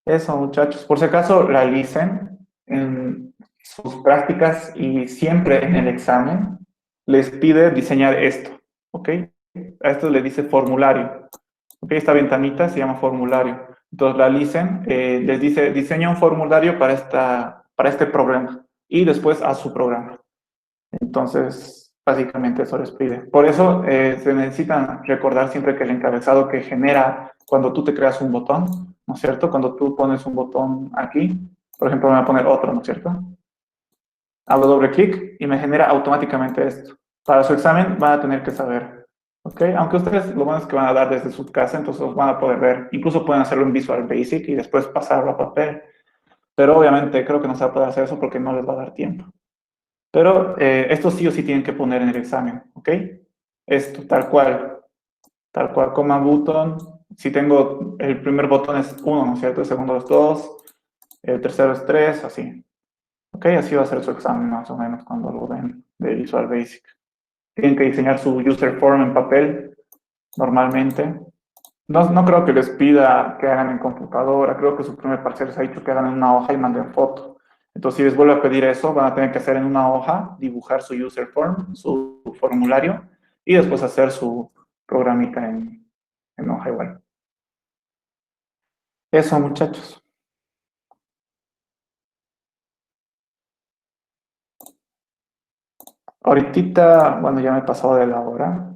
Eso, muchachos. Por si acaso, la LICEN, en sus prácticas y siempre en el examen, les pide diseñar esto, ¿ok? A esto le dice formulario. ¿Ok? Esta ventanita se llama formulario. Entonces la LICEN les dice, diseña un formulario para este problema y después haz su programa. Entonces, básicamente eso les pide. Por eso se necesitan recordar siempre que el encabezado que genera cuando tú te creas un botón, ¿no es cierto? Cuando tú pones un botón aquí, por ejemplo, me voy a poner otro, ¿no es cierto? Hago doble clic y me genera automáticamente esto. Para su examen van a tener que saber, ¿ok? Aunque ustedes lo bueno es que van a dar desde su casa, entonces los van a poder ver. Incluso pueden hacerlo en Visual Basic y después pasarlo a papel. Pero obviamente creo que no se va a poder hacer eso porque no les va a dar tiempo. Pero esto sí o sí tienen que poner en el examen, ¿ok? Esto, tal cual, coma button. Si tengo, el primer botón es 1, ¿no es cierto? El segundo es 2, el tercero es 3, así. ¿Ok? Así va a ser su examen más o menos cuando lo ven de Visual Basic. Tienen que diseñar su user form en papel, normalmente. No creo que les pida que hagan en computadora, creo que su primer parcial les ha dicho que hagan en una hoja y manden foto. Entonces, si les vuelve a pedir eso, van a tener que hacer en una hoja, dibujar su user form, su formulario, y después hacer su programita en hoja igual. Eso, muchachos. Ahorita, bueno, ya me he pasado de la hora.